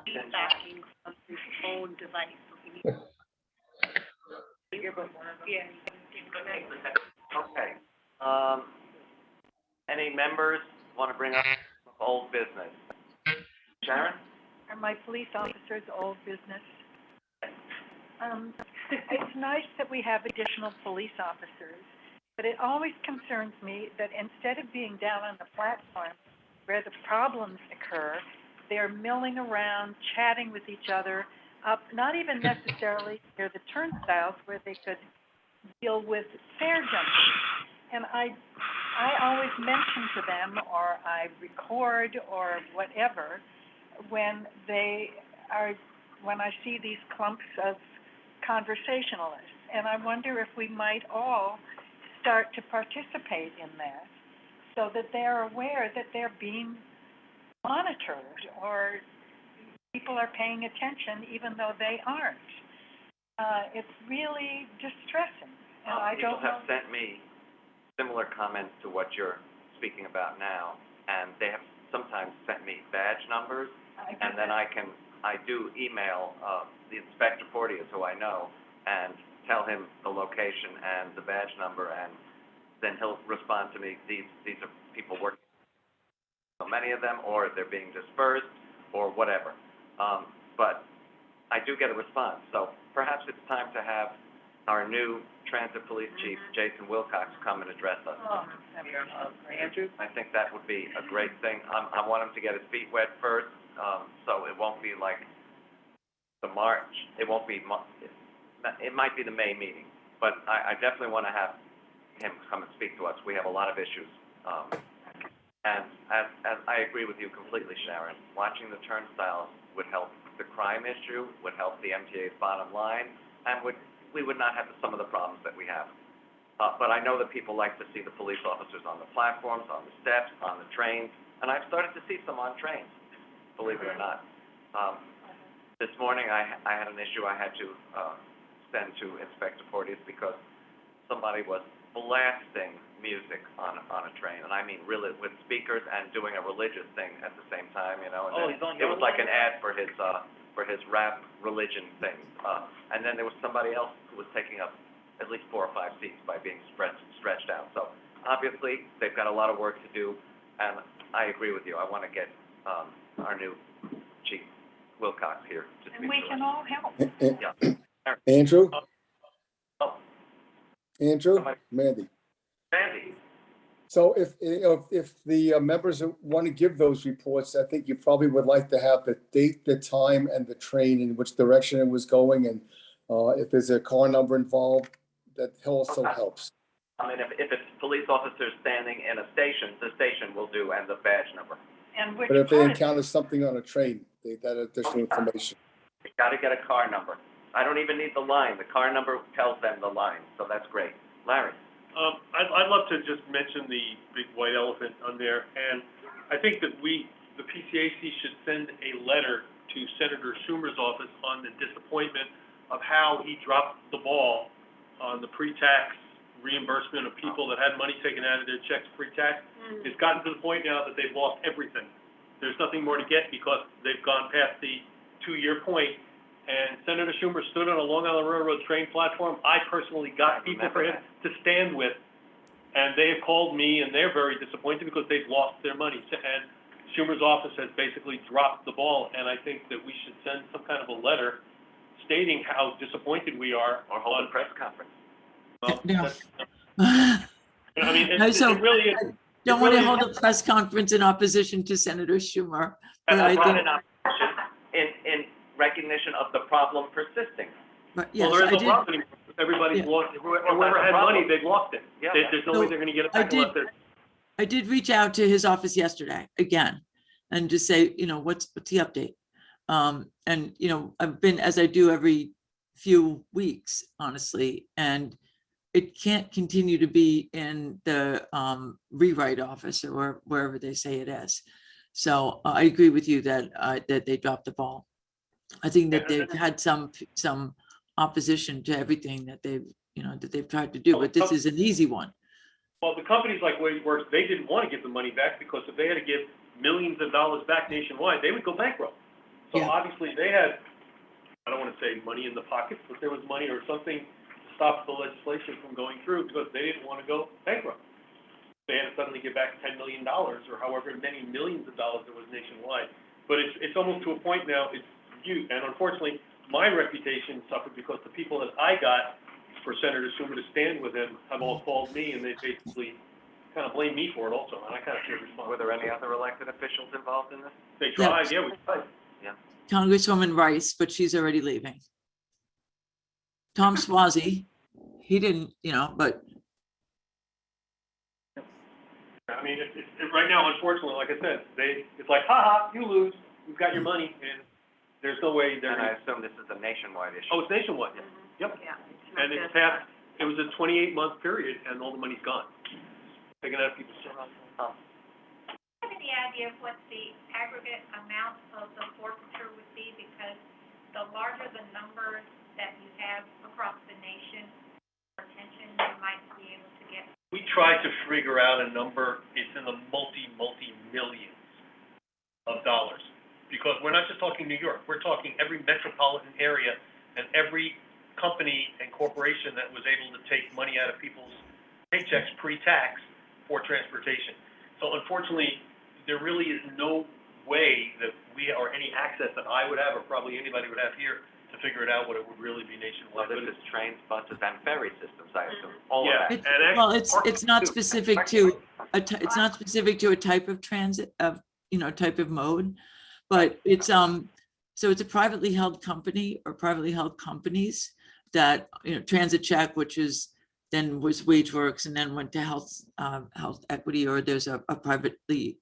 Feedbacking from his own device. Okay. Any members want to bring up old business? Sharon? Are my police officers old business? It's nice that we have additional police officers, but it always concerns me that instead of being down on the platform where the problems occur, they're milling around, chatting with each other, up, not even necessarily near the turnstiles where they could deal with fare jumpers. And I always mention to them, or I record or whatever, when I see these clumps of conversationalists. And I wonder if we might all start to participate in that so that they're aware that they're being monitored or people are paying attention even though they aren't. It's really distressing. And I People don't know. have sent me similar comments to what you're speaking about now, and they have sometimes sent me badge numbers, and then I do email the Inspector Porteous, who I know, and tell him the location and the badge number, and then he'll respond to me, these are people working, so many of them, or they're being dispersed, or whatever. But I do get a response, so perhaps it's time to have our new Transit Police Chief, Jason Wilcox, come and address us. Andrew? I think that would be a great thing. I want him to get his feet wet first, so it won't be like the March, it won't be, it might be the May meeting, but I definitely want to have him come and speak to us. We have a lot of issues. And as I agree with you completely, Sharon, watching the turnstiles would help the crime issue, would help the MTA's bottom line, and we would not have some of the problems that we have. But I know that people like to see the police officers on the platforms, on the steps, on the trains, and I've started to see some on trains, believe it or not. This morning, I had an issue I had to send to Inspector Porteous because somebody was blasting music on a train, and I mean really with speakers and doing a religious thing at the same time, you know. And it was like an ad for his rap religion thing. And then there was somebody else who was taking up at least 4 or 5 seats by being stretched out. So obviously, they've got a lot of work to do, and I agree with you. I want to get our new Chief Wilcox here to speak to us. And we can all help. Yeah. Andrew? Oh. Andrew? Mandy? Mandy? So if the members want to give those reports, I think you probably would like to have the date, the time, and the train in which direction it was going, and if there's a car number involved, that also helps. I mean, if it's police officers standing in a station, the station will do, and the badge number. And which But if they part? encounter something on a train, that additional information. You got to get a car number. I don't even need the line. The car number tells them the line, so that's great. Larry? I'd love to just mention the big white elephant on there, and I think that the PCAC should send a letter to Senator Schumer's office on the disappointment of how he dropped the ball on the pre-tax reimbursement of people that had money taken out of their checks pre-tax. It's gotten to the point now that they've lost everything. There's nothing more to get because they've gone past the 2-year point. And Senator Schumer stood on a Long Island Railroad train platform. I personally got people for him to stand with, and they have called me, and they're very disappointed because they've lost their money. And Schumer's office has basically dropped the ball, and I think that we should send some kind of a letter stating how disappointed we are. Or hold a press conference. Well, Yeah. I mean, No, so it really is. don't it want to really hold is- a press conference in opposition to Senator Schumer. But And I not think, in opposition, in recognition of the problem persisting. but Well, yes, there is I no did. problem anymore. Everybody's Yeah. lost, Well, whoever that's had the money, problem. they've lost it. Yeah. There's no way they're gonna get it I back unless did- they're. I did reach out to his office yesterday again and just say, what's the update? And, I've been, as I do every few weeks, honestly, and it can't continue to be in the rewrite office or wherever they say it is. So I agree with you that they dropped the ball. I think that they've had some opposition to everything that they've tried to do, but this is an easy one. Well, the companies like WageWorks, they didn't want to give the money back because if they had to give millions of dollars back nationwide, they would go bankrupt. So Yeah. obviously they had, I don't want to say money in the pockets, but there was money or something to stop the legislation from going through because they didn't want to go bankrupt. They had to suddenly give back $10 million or however many millions of dollars there was nationwide. But it's almost to a point now, it's huge. And unfortunately, my reputation suffered because the people that I got for Senator Schumer to stand with him have all called me and they basically kind of blame me for it also, and I kind of feel responsible. Were there any other elected officials involved in this? They tried, yeah, we tried. Yeah. Congresswoman Rice, but she's already leaving. Tom Swazi, he didn't, but I mean, right now, unfortunately, like I said, it's like, ha, you lose, you've got your money, and there's no way they're And I gonna. assume this is a nationwide issue. Oh, it's nationwide, yep. Yeah. And it's past, it was a 28-month period, and all the money's gone. Taken out of people's. Do you have any idea of what the aggregate amount of the forfeiture would be? Because the larger the numbers that you have across the nation, more attention you might be able to get. We tried to figure out a number, it's in the multi-millions of dollars. Because we're not just talking New York, we're talking every metropolitan area and every company and corporation that was able to take money out of people's paychecks pre-tax for transportation. So unfortunately, there really is no way that we, or any access that I would have, or probably anybody would have here, to figure it out what it would really be nationwide. Well, this is trains, buses, and ferry systems, I assume, all Yeah. of that. And well, it's not specific to it's not specific to a type of transit type of mode, but it's so it's a privately held company or privately held companies that Transit Check, which is then was WageWorks and then went to Health Equity, or there's a privately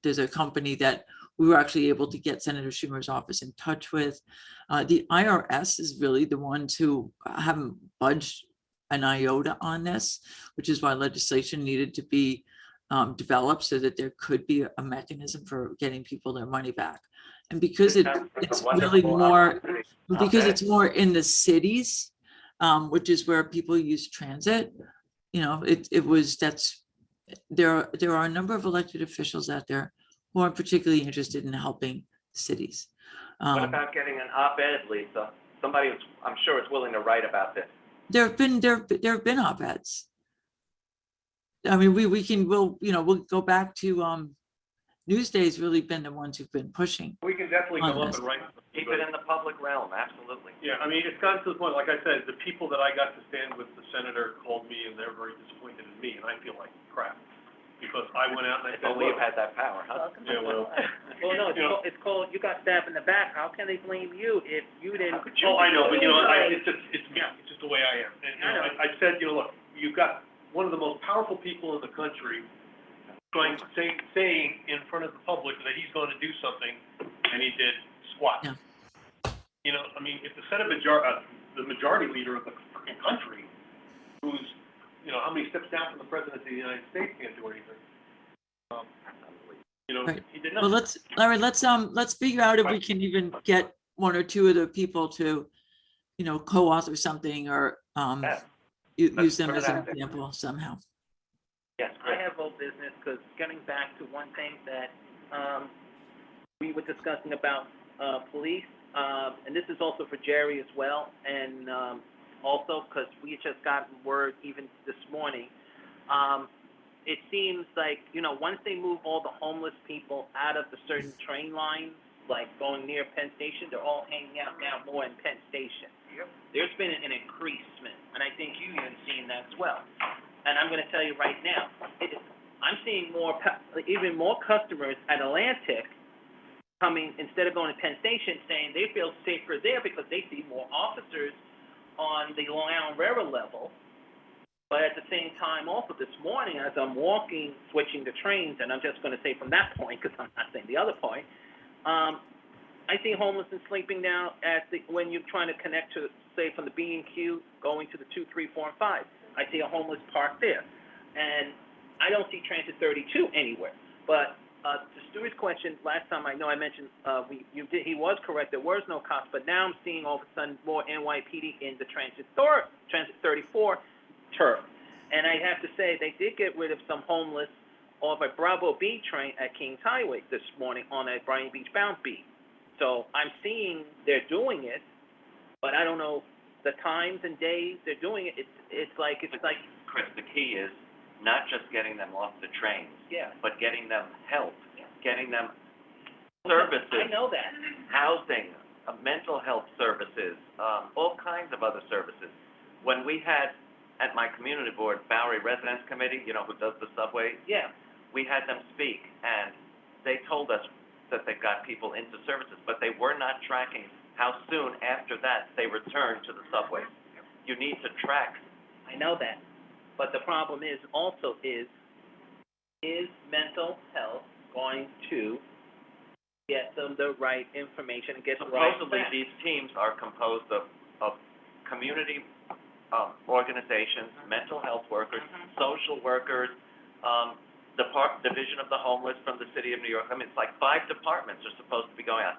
there's a company that we were actually able to get Senator Schumer's office in touch with. The IRS is really the ones who haven't budged an iota on this, which is why legislation needed to be developed so that there could be a mechanism for getting people their money back. And because This sounds like a it's really wonderful more, opportunity. because it's more in the cities, which is where people use transit, there are a number of elected officials out there who are particularly interested in helping cities. What about getting an op-ed, Lisa? Somebody who's, I'm sure, is willing to write about this. There have been op-eds. I mean, we'll go back to Newsday's really been the ones who've been pushing. We can definitely on come up this. and write. Keep it in the public realm, absolutely. Yeah, I mean, it's gotten to the point, like I said, the people that I got to stand with the senator called me and they're very disappointed in me, and I feel like crap. Because I went out and I If said, only you look. had that power, huh? Yeah, well. Well, no, You know. it's called, you got stabbed in the back, how can they blame you if you didn't? Oh, I know, but it's just the way I am. And, I know. I said, look, you've got one of the most powerful people in the country saying in front of the public that he's going to do something, and he did squat. Yeah. I mean, if the the majority leader of the freaking country, who's, how many steps down from the president of the United States can't do anything? Right. He did Well, nothing. Larry, let's figure out if we can even get one or two of the people to, co-author something or Yeah. use them put it as an out there. example somehow. Yes, I have old business, because getting back to one thing that, we were discussing about, police, and this is also for Jerry as well, and, also, because we just got word even this morning, it seems like, you know, once they move all the homeless people out of the certain train lines, like going near Penn Station, they're all hanging out now more in Penn Station. Yep. There's been an increasement, and I think you even seen that as well. And I'm gonna tell you right now, I'm seeing even more customers at Atlantic coming, instead of going to Penn Station, saying they feel safer there because they see more officers on the Long Island Railroad level. But at the same time, also this morning, as I'm walking, switching the trains, and I'm just gonna say from that point, because I'm not saying the other point, I see homelessness sleeping now when you're trying to connect to, say, from the B&Q going to the 2, 3, 4, and 5. I see a homeless parked there. And I don't see Transit 32 anywhere. But to Stuart's question, last time I know I mentioned, he was correct, there was no cops, but now I'm seeing all of a sudden more NYPD in the Transit 34 turf. And I have to say, they did get rid of some homeless off a Bravo B train at Kings Highway this morning on a Brighton Beach bound B. So I'm seeing they're doing it, but I don't know the times and days they're doing it. It's like Chris, the key is not just getting them off the trains, yeah, but getting them help, getting them services. I know that. Housing, mental health services, all kinds of other services. When we had at my community board, Bowery Residence Committee, you know, who does the subway, yeah, we had them speak, and they told us that they've got people into services, but they were not tracking how soon after that they returned to the subway. You need to track. I know that. But the problem is also is mental health going to get them the right information and get the right Supposedly, facts? these teams are composed of community organizations, mental health workers, social workers, Division of the Homeless from the City of New York. I mean, it's like 5 departments are supposed to be going on.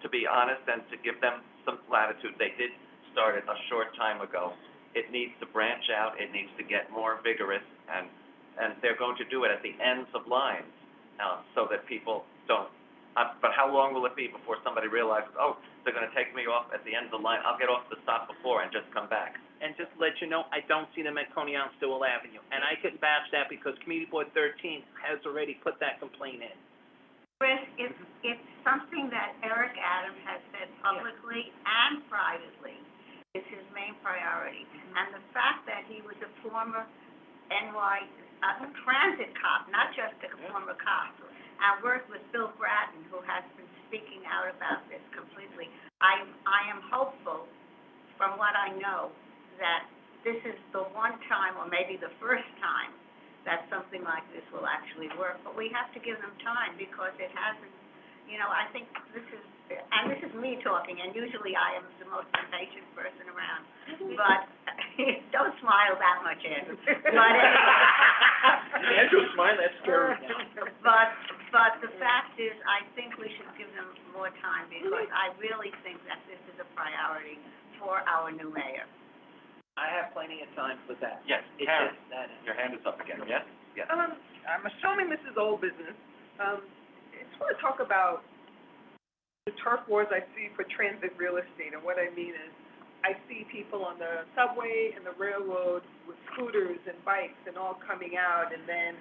To be honest, and to give them some latitude, they did start it a short time ago. It needs to branch out. It needs to get more vigorous, and they're going to do it at the ends of lines, so that people don't. But how long will it be before somebody realizes, oh, they're going to take me off at the end of the line? I'll get off the stop before and just come back. And just to let you know, I don't see them at Coney Island Stowell Avenue. And I could vouch that because Community Board 13 has already put that complaint in. Chris, it's something that Eric Adams has said publicly and privately is his main priority. And the fact that he was a former transit cop, not just a former cop, and worked with Bill Bratton, who has been speaking out about this completely. I am hopeful, from what I know, that this is the one time, or maybe the first time, that something like this will actually work. But we have to give them time because it hasn't, you know, I think this is me talking, and usually I am the most impatient person around. But don't smile that much, Andrew. But anyway. Andrew, smile, that's scary. But the fact is, I think we should give them more time because I really think that this is a priority for our new mayor. I have plenty of time for that. Yes, It's Karen, just that. your hand is up again. Yes? Yes. I'm assuming this is old business. I just want to talk about the turf wars I see for transit real estate. And what I mean is, I see people on the subway and the railroad with scooters and bikes and all coming out and then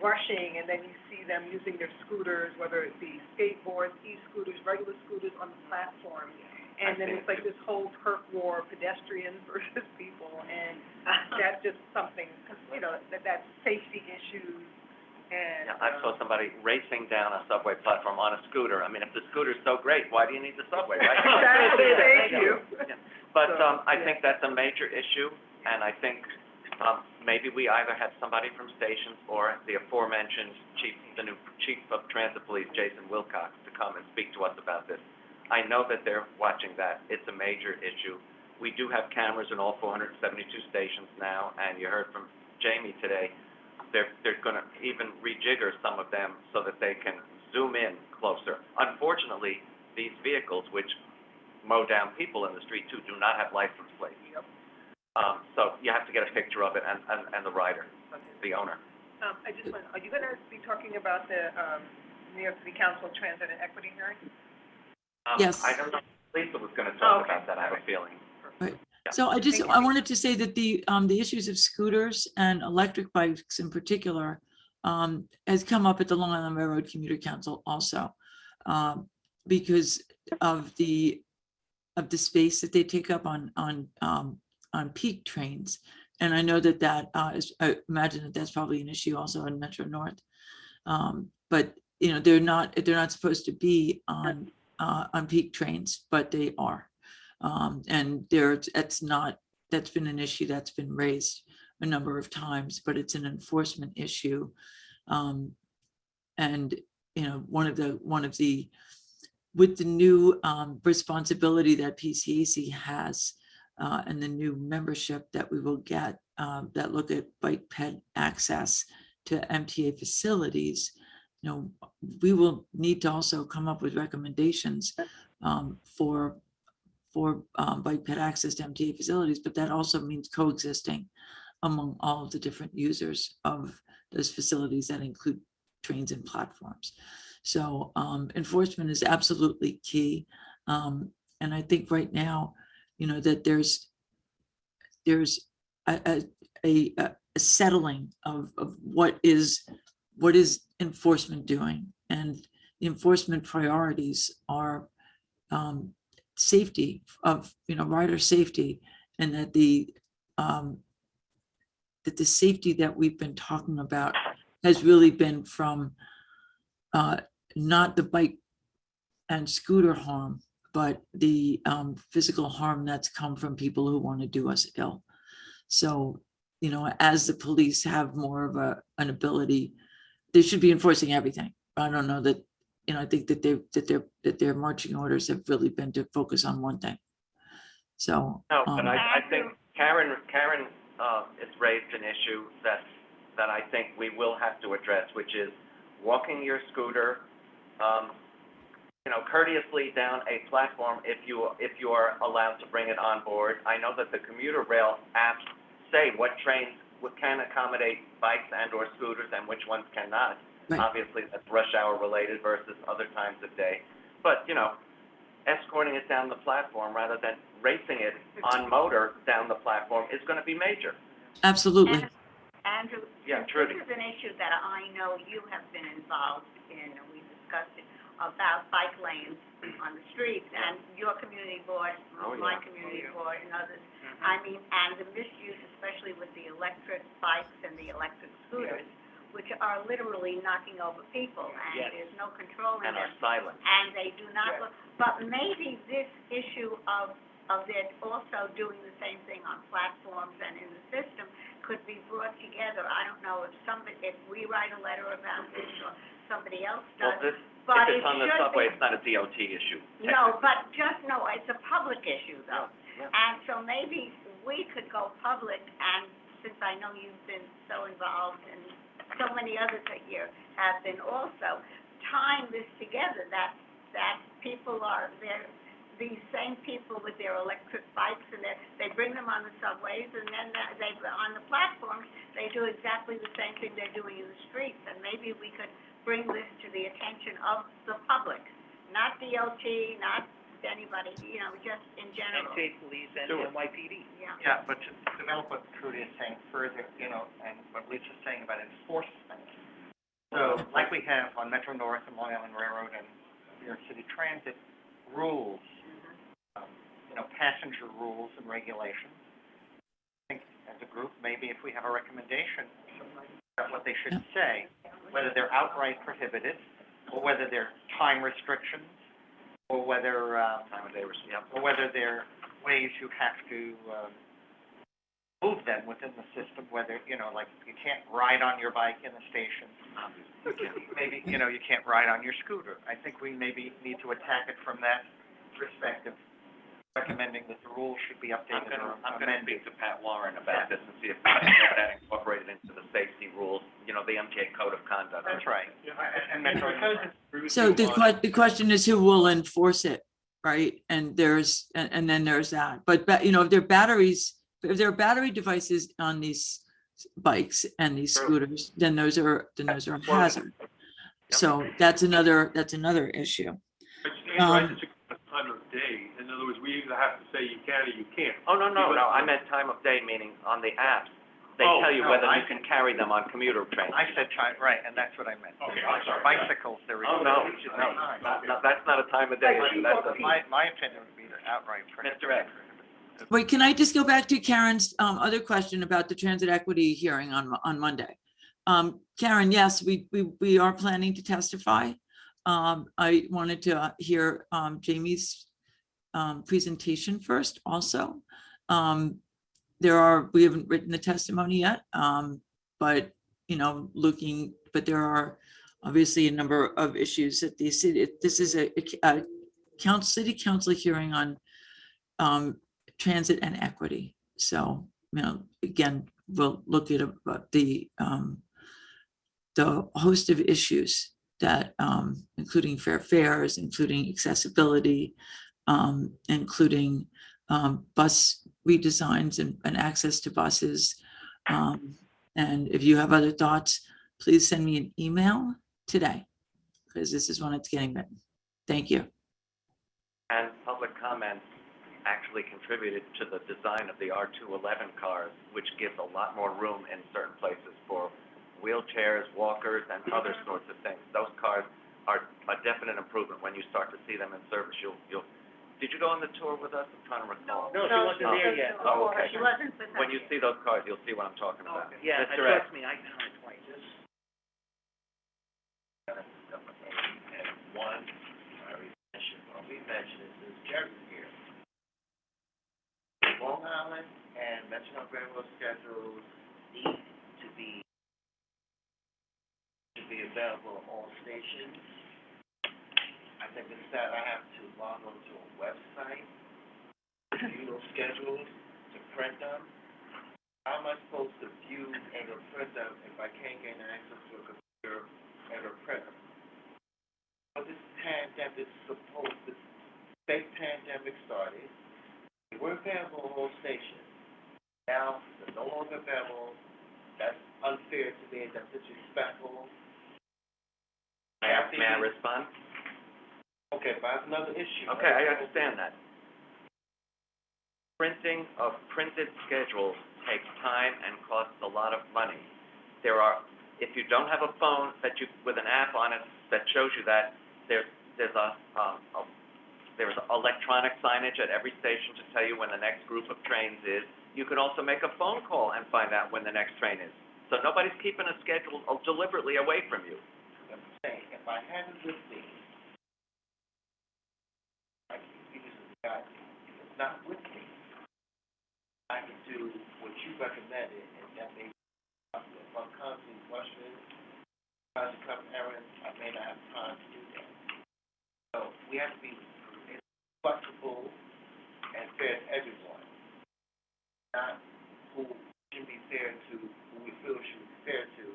rushing, and then you see them using their scooters, whether it be skateboards, e-scooters, regular scooters on the platform. And then it's like this whole turf war, pedestrians versus people, and that's just something, you know, that's safety issues. And Yeah, I saw somebody racing down a subway platform on a scooter. I mean, if the scooter's so great, why do you need the subway, right? Exactly, thank you. Yeah. But I think that's a major issue, and I think maybe we either have somebody from stations or the aforementioned the new chief of transit police, Jason Wilcox, to come and speak to us about this. I know that they're watching that. It's a major issue. We do have cameras in all 472 stations now, and you heard from Jamie today, they're going to even rejigger some of them so that they can zoom in closer. Unfortunately, these vehicles, which mow down people in the street too, do not have license plates. Yep. So you have to get a picture of it and the rider, the owner. I just want, are you going to be talking about the New York City Council Transit and Equity hearing? Yes. I don't know if Lisa was going to talk about that, I have a feeling. Right. So I wanted to say that the issues of scooters and electric bikes in particular has come up at the Long Island Railroad Commuter Council also, because of the space that they take up on peak trains. And I know that I imagine that that's probably an issue also in Metro North. But you know, they're not supposed to be on peak trains, but they are. And that's been an issue that's been raised a number of times, but it's an enforcement issue. And you know, with the new responsibility that PCAC has and the new membership that we will get that look at bike ped access to MTA facilities, you know, we will need to also come up with recommendations for bike ped access to MTA facilities, but that also means coexisting among all of the different users of those facilities that include trains and platforms. So enforcement is absolutely key. And I think right now, you know, that there's a settling of what is enforcement doing, and the enforcement priorities are safety of, you know, rider safety, and that the safety that we've been talking about has really been from not the bike and scooter harm, but the physical harm that's come from people who want to do us ill. So, you know, as the police have more of an ability, they should be enforcing everything. I don't know that, you know, I think that their marching orders have really been to focus on one thing. So. No, but I think Karen has raised an issue that I think we will have to address, which is walking your scooter, you know, courteously down a platform if you are allowed to bring it on board. I know that the commuter rail apps say what trains can accommodate bikes and or scooters and which ones cannot. Right. Obviously, that's rush hour related versus other times of day. But, you know, escorting it down the platform rather than racing it on motor down the platform is going to be major. Absolutely. Andrew, Yeah, this Trudy. is an issue that I know you have been involved in, and we discussed it, about bike lanes on the streets, and your community board, my community board, and others. I mean, and the misuse, especially with the electric bikes and the electric scooters, which are literally knocking over people, and there's no controlling And them. are silent. And they do not look, but maybe this issue of it also doing the same thing on platforms and in the system could be brought together. I don't know if we write a letter about this or somebody else does. Well, but if it's on the should subway, be- it's not a DOT issue. No, but it's a public issue though. Yeah. And so maybe we could go public, and since I know you've been so involved and so many others here have been also, tying this together, that people are there, these same people with their electric bikes, and they bring them on the subways, and then they on the platforms, they do exactly the same thing they're doing in the streets. And maybe we could bring this to the attention of the public, not DOT, not anybody, you know, just in general. MTA police and Do it. NYPD. Yeah, but to develop what Trudy is saying further, you know, and what Lisa's saying about enforcement. So, like we have on Metro North and Long Island Railroad and New York City Transit, rules, you know, passenger rules and regulations. I think as a group, maybe if we have a recommendation about what they should say, whether they're outright prohibited, or whether they're time restrictions, or whether, or whether there are ways you have to, move them within the system, whether, you know, like you can't ride on your bike in the station. Maybe, you know, you can't ride on your scooter. I think we maybe need to attack it from that perspective, recommending that the rules should be updated or I'm gonna amended. speak to Pat Warren about this and see if we can get that incorporated into the safety rules, you know, the MTA Code of Conduct. That's right. And Metro. So the question is who will enforce it, right? And then there's that. But you know, if there are battery devices on these bikes and these scooters, then those are a hazard. So that's another issue. It's a time of day. In other words, we either have to say you can or you can't. Oh, no, I meant time of day, meaning on the apps. They Oh, tell you no, whether I- you can carry them on commuter trains. I said try, right, and that's what I meant. Okay, I'm sorry. Bicycles, they're. Oh, no, that's not a time of day issue, that's a, My opinion would be to outright prohibit. Mr. X. Wait, can I just go back to Karen's other question about the transit equity hearing on Monday? Karen, yes, we are planning to testify. I wanted to hear Jamie's presentation first also. We haven't written the testimony yet, but there are obviously a number of issues that the city, this is a city council hearing on transit and equity. So, again, we'll look at the host of issues that, including fair fares, including accessibility, including bus redesigns and access to buses. And if you have other thoughts, please send me an email today, because this is when it's getting written. Thank you. And public comment actually contributed to the design of the R211 cars, which gives a lot more room in certain places for wheelchairs, walkers, and other sorts of things. Those cars are a definite improvement. When you start to see them in service, did you go on the tour with us? I'm trying to recall. No, she wasn't there yet. Oh, okay. She wasn't with us. When you see those cars, you'll see what I'm talking about. Yeah, Mr. X. trust me, I counted twice. And one, we mentioned it, is Jerry here. Long Island and Metro Railroad schedules need to be available on all stations. I think it's that I have to log on to a website, view those schedules, to print them. How am I supposed to view and or print them if I can't gain access to a computer and or printer? But this pandemic is supposed to, fake pandemic started. They were available on all stations. Now, they're no longer available. That's unfair to me, that's disrespectful. May I respond? Okay, but that's another issue. Okay, I understand that. Printing of printed schedules takes time and costs a lot of money. If you don't have a phone with an app on it that shows you that, there's electronic signage at every station to tell you when the next group of trains is. You can also make a phone call and find out when the next train is. So nobody's keeping a schedule deliberately away from you. I'm saying, if I have it with me, I can use it, if it's not with me, I can do what you recommended, and that may be possible. If I'm constantly rushing, trying to cover errands, I may not have time to do that. So we have to be flexible and fair to everyone, not who should be fair to, who we feel should be fair to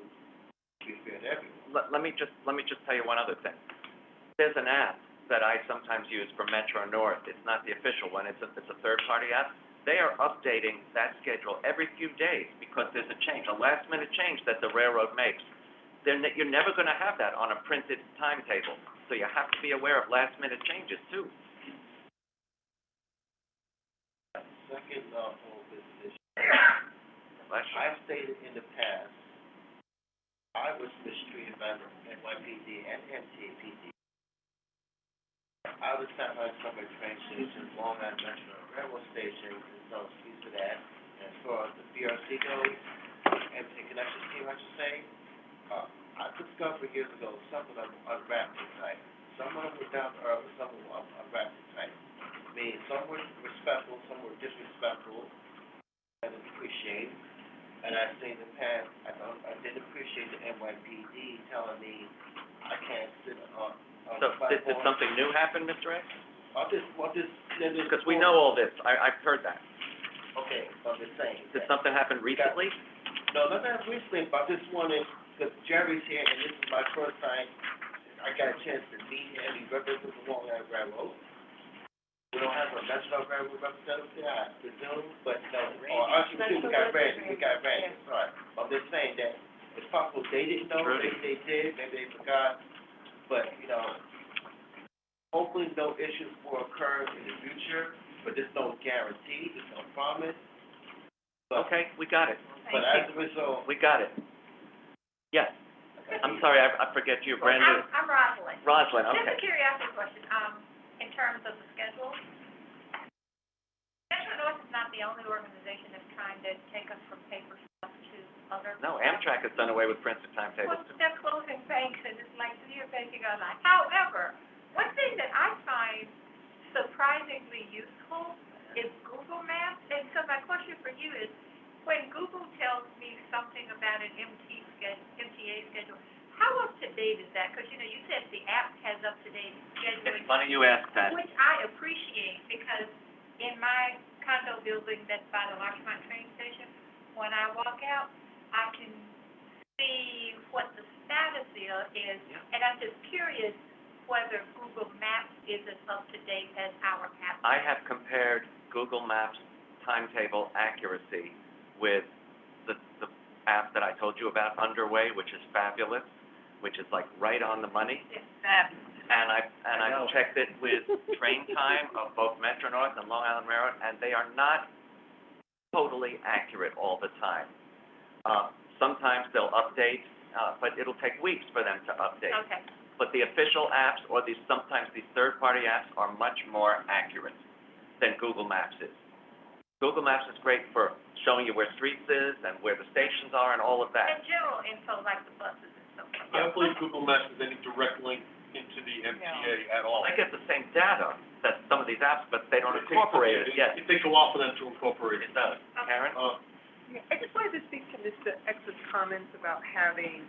everyone. Let me just tell you one other thing. There's an app that I sometimes use for Metro North. It's not the official one. It's a third-party app. They are updating that schedule every few days because there's a change, a last-minute change that the railroad makes. You're never going to have that on a printed timetable. So you have to be aware of last-minute changes too. Second, whole business issue. Bless you. I've stated in the past, I was mistreated by the NYPD and MTAPD. I was sent by some of the train stations, Long Island Metro Railroad Station, and so excuse for that. And as far as the BRC goes, MTA Connection Team, I should say, I discovered years ago some of them unwrapped it tight. Some of them were down to earth, some of them unwrapped it tight. I mean, some were respectful, some were disrespectful, I didn't appreciate. And I say in the past, I didn't appreciate the NYPD telling me I can't sit on So the platform. did something new happen, Mr. X? Because we know all this. I've heard that. Okay, so I'm just saying. Did something happen recently? No, not recently, but I just wanted, because Jerry's here, and this is my first time, I got a chance to meet him, he represents the Long Island Railroad. We don't have a Metro Railroad representative there, I presume, but, actually, we got Randy, sorry. I'm just saying that it's possible they didn't know, maybe they did, maybe they forgot, but, hopefully no issues will occur in the future. but there's no guarantee, there's no promise. Okay, we got it. But as a result, We got it. Yes. I'm sorry, I forget you, Brandon. I'm Rosalind. Rosalind, Just a okay. curiosity question, in terms of the schedule. Metro North is not the only organization that's trying to take us from paper stuff to other. No, Amtrak has done away with printed timetables. Well, they're closing banks and it's like, you're banking online. However, one thing that I find surprisingly useful is Google Maps. And so my question for you is, when Google tells me something about an MTA schedule, how up to date is that? Because, you said the app has up to date scheduling. It's funny you ask that. Which I appreciate because in my condo building that's by the Larchmont train station, when I walk out, I can see what the status is. And I'm just curious whether Google Maps is as up to date as our app. I have compared Google Maps timetable accuracy with the app that I told you about, Underway, which is fabulous, which is like right on the money. It's fabulous. And I've checked it with train time of both Metro North and Long Island Railroad, and they are not totally accurate all the time. Sometimes they'll update, but it'll take weeks for them to update. Okay. But the official apps or sometimes these third-party apps are much more accurate than Google Maps is. Google Maps is great for showing you where streets is and where the stations are and all of that. And general info like the buses and stuff like I that. don't believe Google Maps has any direct link into the MTA at all. They get the same data that some of these apps, but they don't It takes- incorporate it yet. It takes a while for them to incorporate it. It does. Karen? Yeah, I just wanted to speak to Mr. X's comments about having,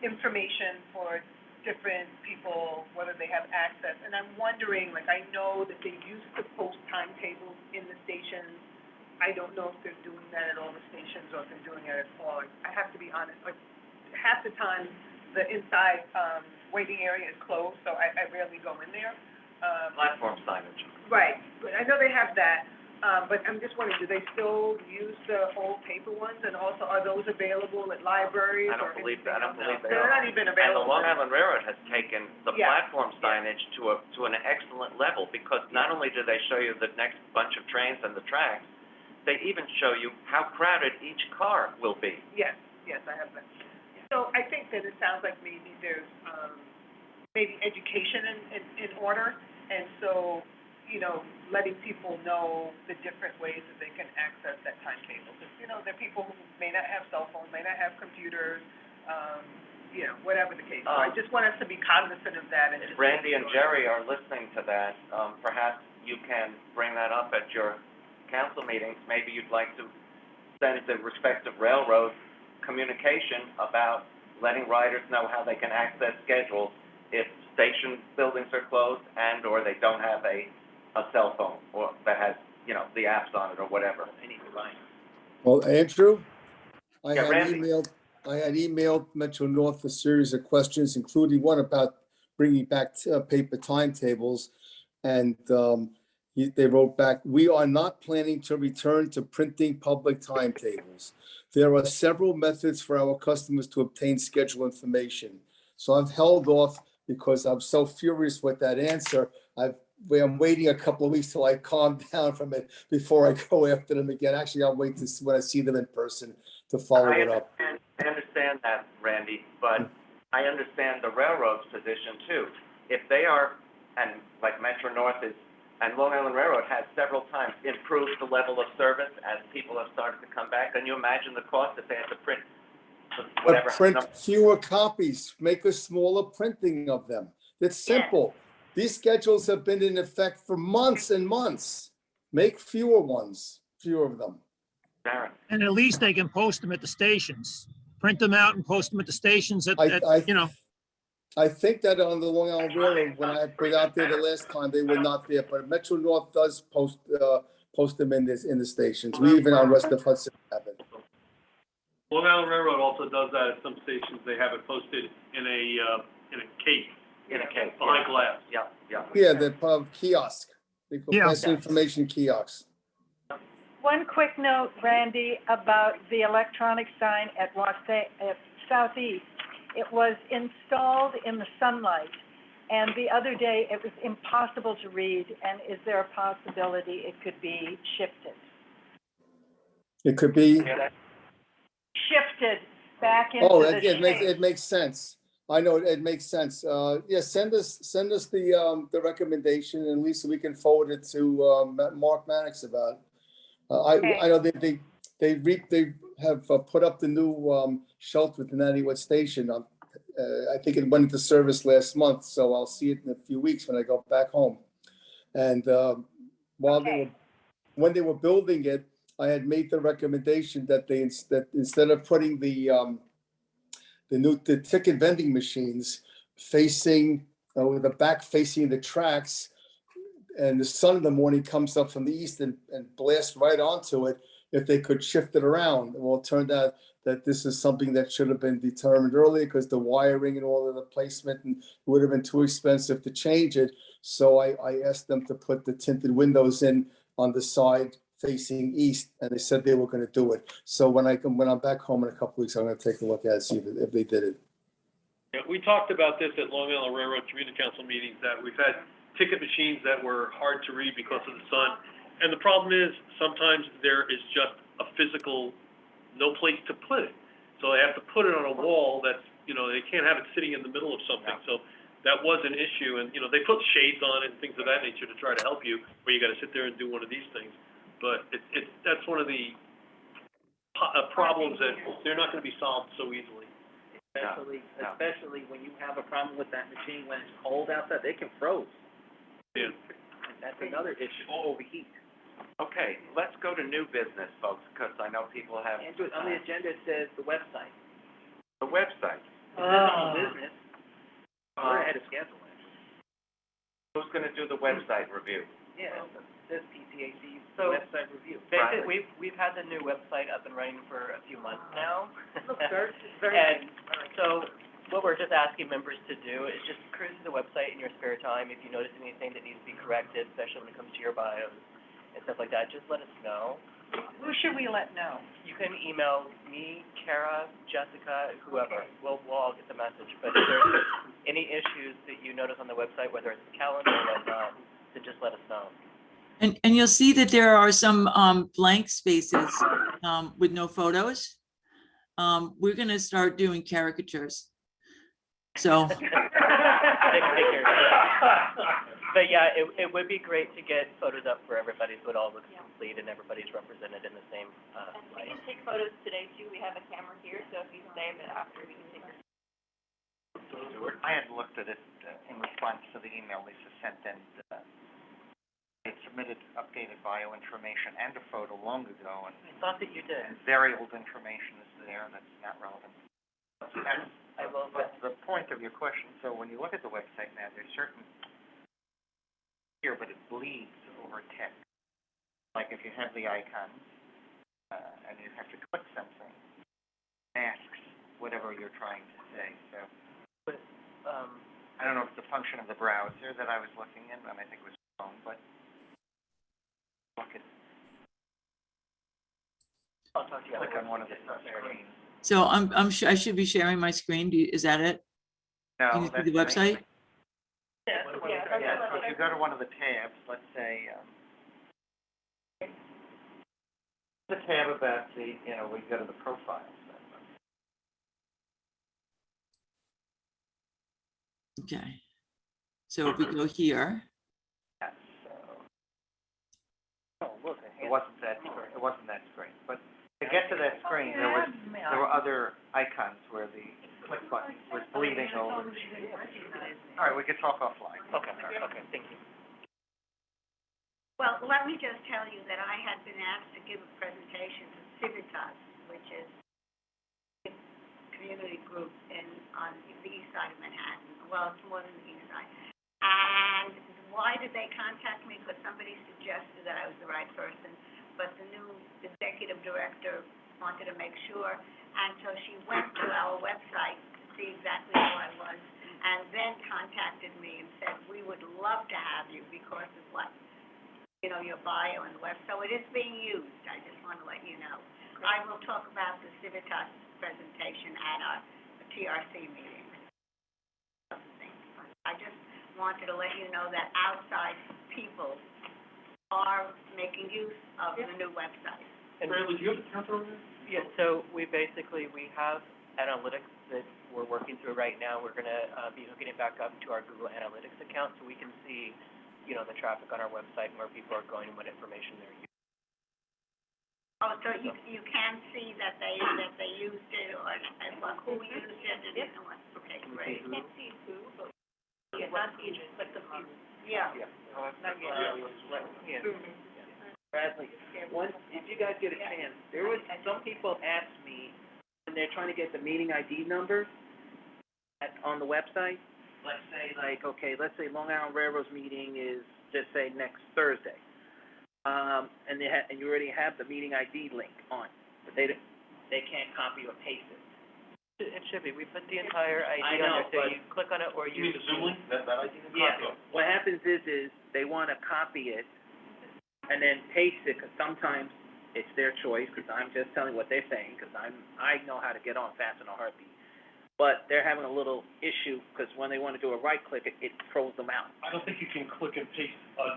information for different people, whether they have access. And I'm wondering, like, I know that they used to post timetables in the stations. I don't know if they're doing that at all the stations or if they're doing it at all. I have to be honest, like, half the time, the inside, waiting area is closed, so I rarely go in there. Platform signage. Right, but I know they have that, but I'm just wondering, do they still use the old paper ones? And also, are those available at libraries I or don't believe anything that. I don't else? believe they They're are. not even And available. the Long Island Railroad has taken the Yeah. platform signage to an excellent level because not only do they show you the next bunch of trains and the tracks, they even show you how crowded each car will be. Yes, I have that. So I think that it sounds like maybe there's, maybe education in order, and so, letting people know the different ways that they can access that timetable. Because, there are people who may not have cell phones, may not have computers, whatever the case. So I just want us to be cognizant of that and If just. Randy and Jerry are listening to that, perhaps you can bring that up at your council meetings. Maybe you'd like to send the respective railroads communication about letting riders know how they can access schedules if station buildings are closed and or they don't have a cell phone or that has, the apps on it or whatever. Well, Andrew, I Yeah, had Randy. emailed Metro North a series of questions, including one about bringing back paper timetables. And they wrote back, "We are not planning to return to printing public timetables. There are several methods for our customers to obtain schedule information." So I've held off because I'm so furious with that answer. I'm waiting a couple of weeks till I calm down from it before I go after them again. Actually, I'll wait when I see them in person to follow it up. I understand that, Randy, but I understand the railroad's position too. If they are, and like Metro North is, and Long Island Railroad has several times improved the level of service as people have started to come back, can you imagine the cost if they had to print whatever? But print fewer copies, make a smaller printing of them. It's simple. These schedules have been in effect for months and months. Make fewer of them. Darren. And at least they can post them at the stations. Print them out and post them at the stations I think that on the Long Island Railroad, when I put out there the last time, they were not there, but Metro North does post them in the stations. We even on West of Hudson have it. Long Island Railroad also does that at some stations. They have it posted in a case. In a case. Behind glass. Yeah. Yeah, the kiosk. They call Yes. information kiosks. One quick note, Randy, about the electronic sign at Southeast. It was installed in the sunlight, And the other day, it was impossible to read, and is there a possibility it could be shifted? It could be, Shifted back into oh, the shape? it makes sense. I know, it makes sense. Yeah, send us the recommendation, and Lisa, we can forward it to Mark Mannix about it. I know they have put up the new shelter at the Nannywood Station. I think it went into service last month, so I'll see it in a few weeks when I go back home. And when they were building it, I had made the recommendation that that instead of putting the ticket vending machines facing with the back facing the tracks, and the sun in the morning comes up from the east and blasts right onto it, if they could shift it around. Well, it turned out that this is something that should have been determined earlier, because the wiring and all of the placement, and it would have been too expensive to change it. So I asked them to put the tinted windows in on the side facing east, and they said they were going to do it. So when I'm back home in a couple weeks, I'm going to take a look at it, see if they did it. Yeah, we talked about this at Long Island Railroad Community Council meetings, that we've had ticket machines that were hard to read because of the sun. And the problem is, sometimes there is just a physical, no place to put it. So they have to put it on a wall that's, they can't have it sitting in the middle of something. So that was an issue. And, they put shades on it and things of that nature to try to help you, where you got to sit there and do one of these things. But that's one of the problems that they're not going to be solved so easily. Especially when you have a problem with that machine when it's cold outside, they can froze. Yeah. And that's another issue, overheat. Okay, let's go to new business, folks, because I know people have. And on the agenda, it says the website. The website. Additional business. We're ahead of schedule. Who's going to do the website review? Yeah, it says PCAC So, website review. Basically, we've had the new website up and running for a few months now. Looks very And so what we're just asking members to do is just cruise to the website in your spare time. If you notice anything that needs to be corrected, especially when it comes to your bios and stuff like that, just let us know. Who should we let know? You can email me, Kara, Jessica, whoever. We'll all get the message. But if there's any issues that you notice on the website, whether it's the calendar or whatnot, then just let us know. And you'll see that there are some blank spaces with no photos. We're gonna start doing caricatures. So. But yeah, it would be great to get photos up for everybody, so it all looks complete and everybody's represented in the same light. We can take photos today too. We have a camera here, so if you save it after, we can take it. I had looked at it in response to the email Lisa sent, and I submitted updated bio information and a photo long ago, and I thought that you did. and very old information is there that's not relevant. I will. But the point of your question, so when you look at the website now, there's certain here, but it bleeds over text. Like if you have the icons, and you have to click something, masks whatever you're trying to say, so. But, I don't know if it's a function of the browser that I was looking in, and I think it was phone, but look at, I'll talk to you. click on one of the screens. So I'm sure I should be sharing my screen. Is that it? Can you No, see the website? Yeah, so if you go to one of the tabs, let's say, the tab about the, we go to the profiles. Okay. So if we go here, Yes, so. Oh, look, it wasn't that screen, but to get to that screen, there were other icons where the click button was bleeding over. All right, we can talk offline. Okay, thank you. Well, let me just tell you that I had been asked to give a presentation to Civitas, which is a community group on the east side of Manhattan. Well, it's more than the east side. And why did they contact me? Because somebody suggested that I was the right person, but the new executive director wanted to make sure, and so she went to our website to see exactly who I was, and then contacted me and said, we would love to have you because of what, your bio and the web. So it is being used. I just want to let you know. I will talk about the Civitas presentation at a TRC meeting. wanted to let you know that outside people are making use of the new website. Bradley, do you have a counter on that? Yeah, so we have analytics that we're working through right now. We're gonna, be hooking it back up to our Google Analytics account so we can see, you know, the traffic on our website and where people are going and what information they're using. Oh, so you can see that they used it, or who used it, and what, okay, great. You can't see who, but, yeah, not even, but the view. Yeah. Not yet. Bradley, if you guys get a chance, some people ask me when they're trying to get the meeting ID number on the website. Let's say let's say Long Island Railroad's meeting is, just say, next Thursday. And you already have the meeting ID link on, but they can't copy or paste it. It should be. We put the entire ID I know, on there, so but- you click on it or You mean the Zoom link? That ID? Yeah, what happens is they want to copy it and then paste it, because sometimes it's their choice, because I'm just telling what they're saying, because I know how to get on fast in a heartbeat. But they're having a little issue, because when they want to do a right click, it throws them out. I don't think you can click and paste a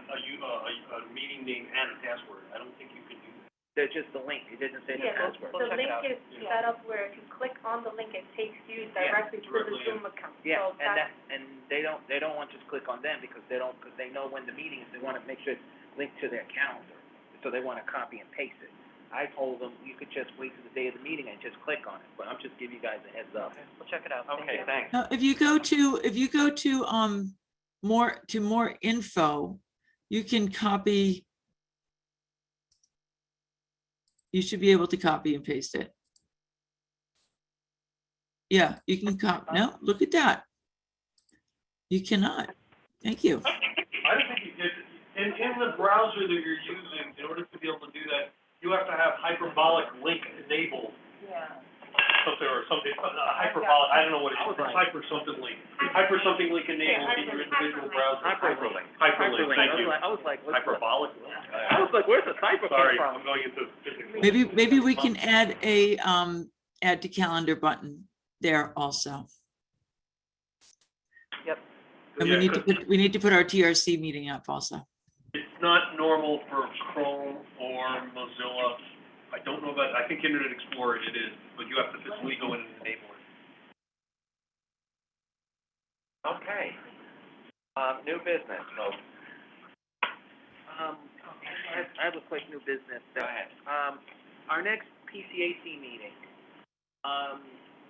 meeting name and a password. I don't think you can do that. They're just the link, it doesn't say the password. The link is set up where if you click on the link, it takes you directly to the Zoom account. Yeah, So and they don't want to just click on them, because they know when the meeting is, they want to make sure it's linked to their calendar, so they want to copy and paste it. I told them you could just wait till the day of the meeting and just click on it, but I'm just giving you guys a heads up. We'll check it out. Okay, thanks. Now, if you go to more info, you can copy. You should be able to copy and paste it. Yeah, you can no, look at that. You cannot. Thank you. I don't think in the browser that you're using, in order to be able to do that, you have to have hyperbolic link enabled. Yeah. Something, hyperbolic, I don't know what it is, hyper something link link enabled in your individual browser. Hyperlink. Hyperlink, thank you. I was like, what's Hyperbolic. I was like, where's the cyber Sorry, come from? I'm going into physics. Maybe we can add a add to calendar button there also. Yep. And we need to put our TRC meeting up also. It's not normal for Chrome or Mozilla. I don't know about, I think Internet Explorer it is, but you have to physically go in and enable it. Okay. New business, folks. I have a quick new business. Go ahead. Our next PCAC meeting,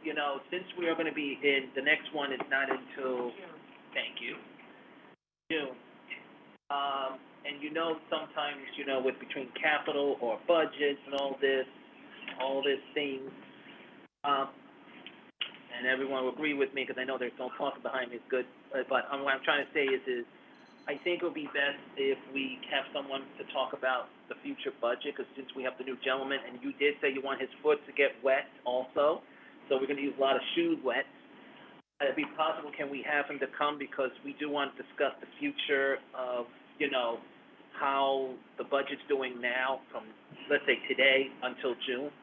you know, since we are going to be in, the next one is not until, thank you, June. And you know, sometimes, you know, with between capital or budgets and all this things, and everyone will agree with me, because I know there's no talk behind me, it's good, but what I'm trying to say is I think it would be best if we have someone to talk about the future budget, because since we have the new gentleman, and you did say you want his foot to get wet also, so we're going to use a lot of shoes wet. If it be possible, can we have him to come, because we do want to discuss the future of, you know, how the budget's doing now from, let's say, today until June,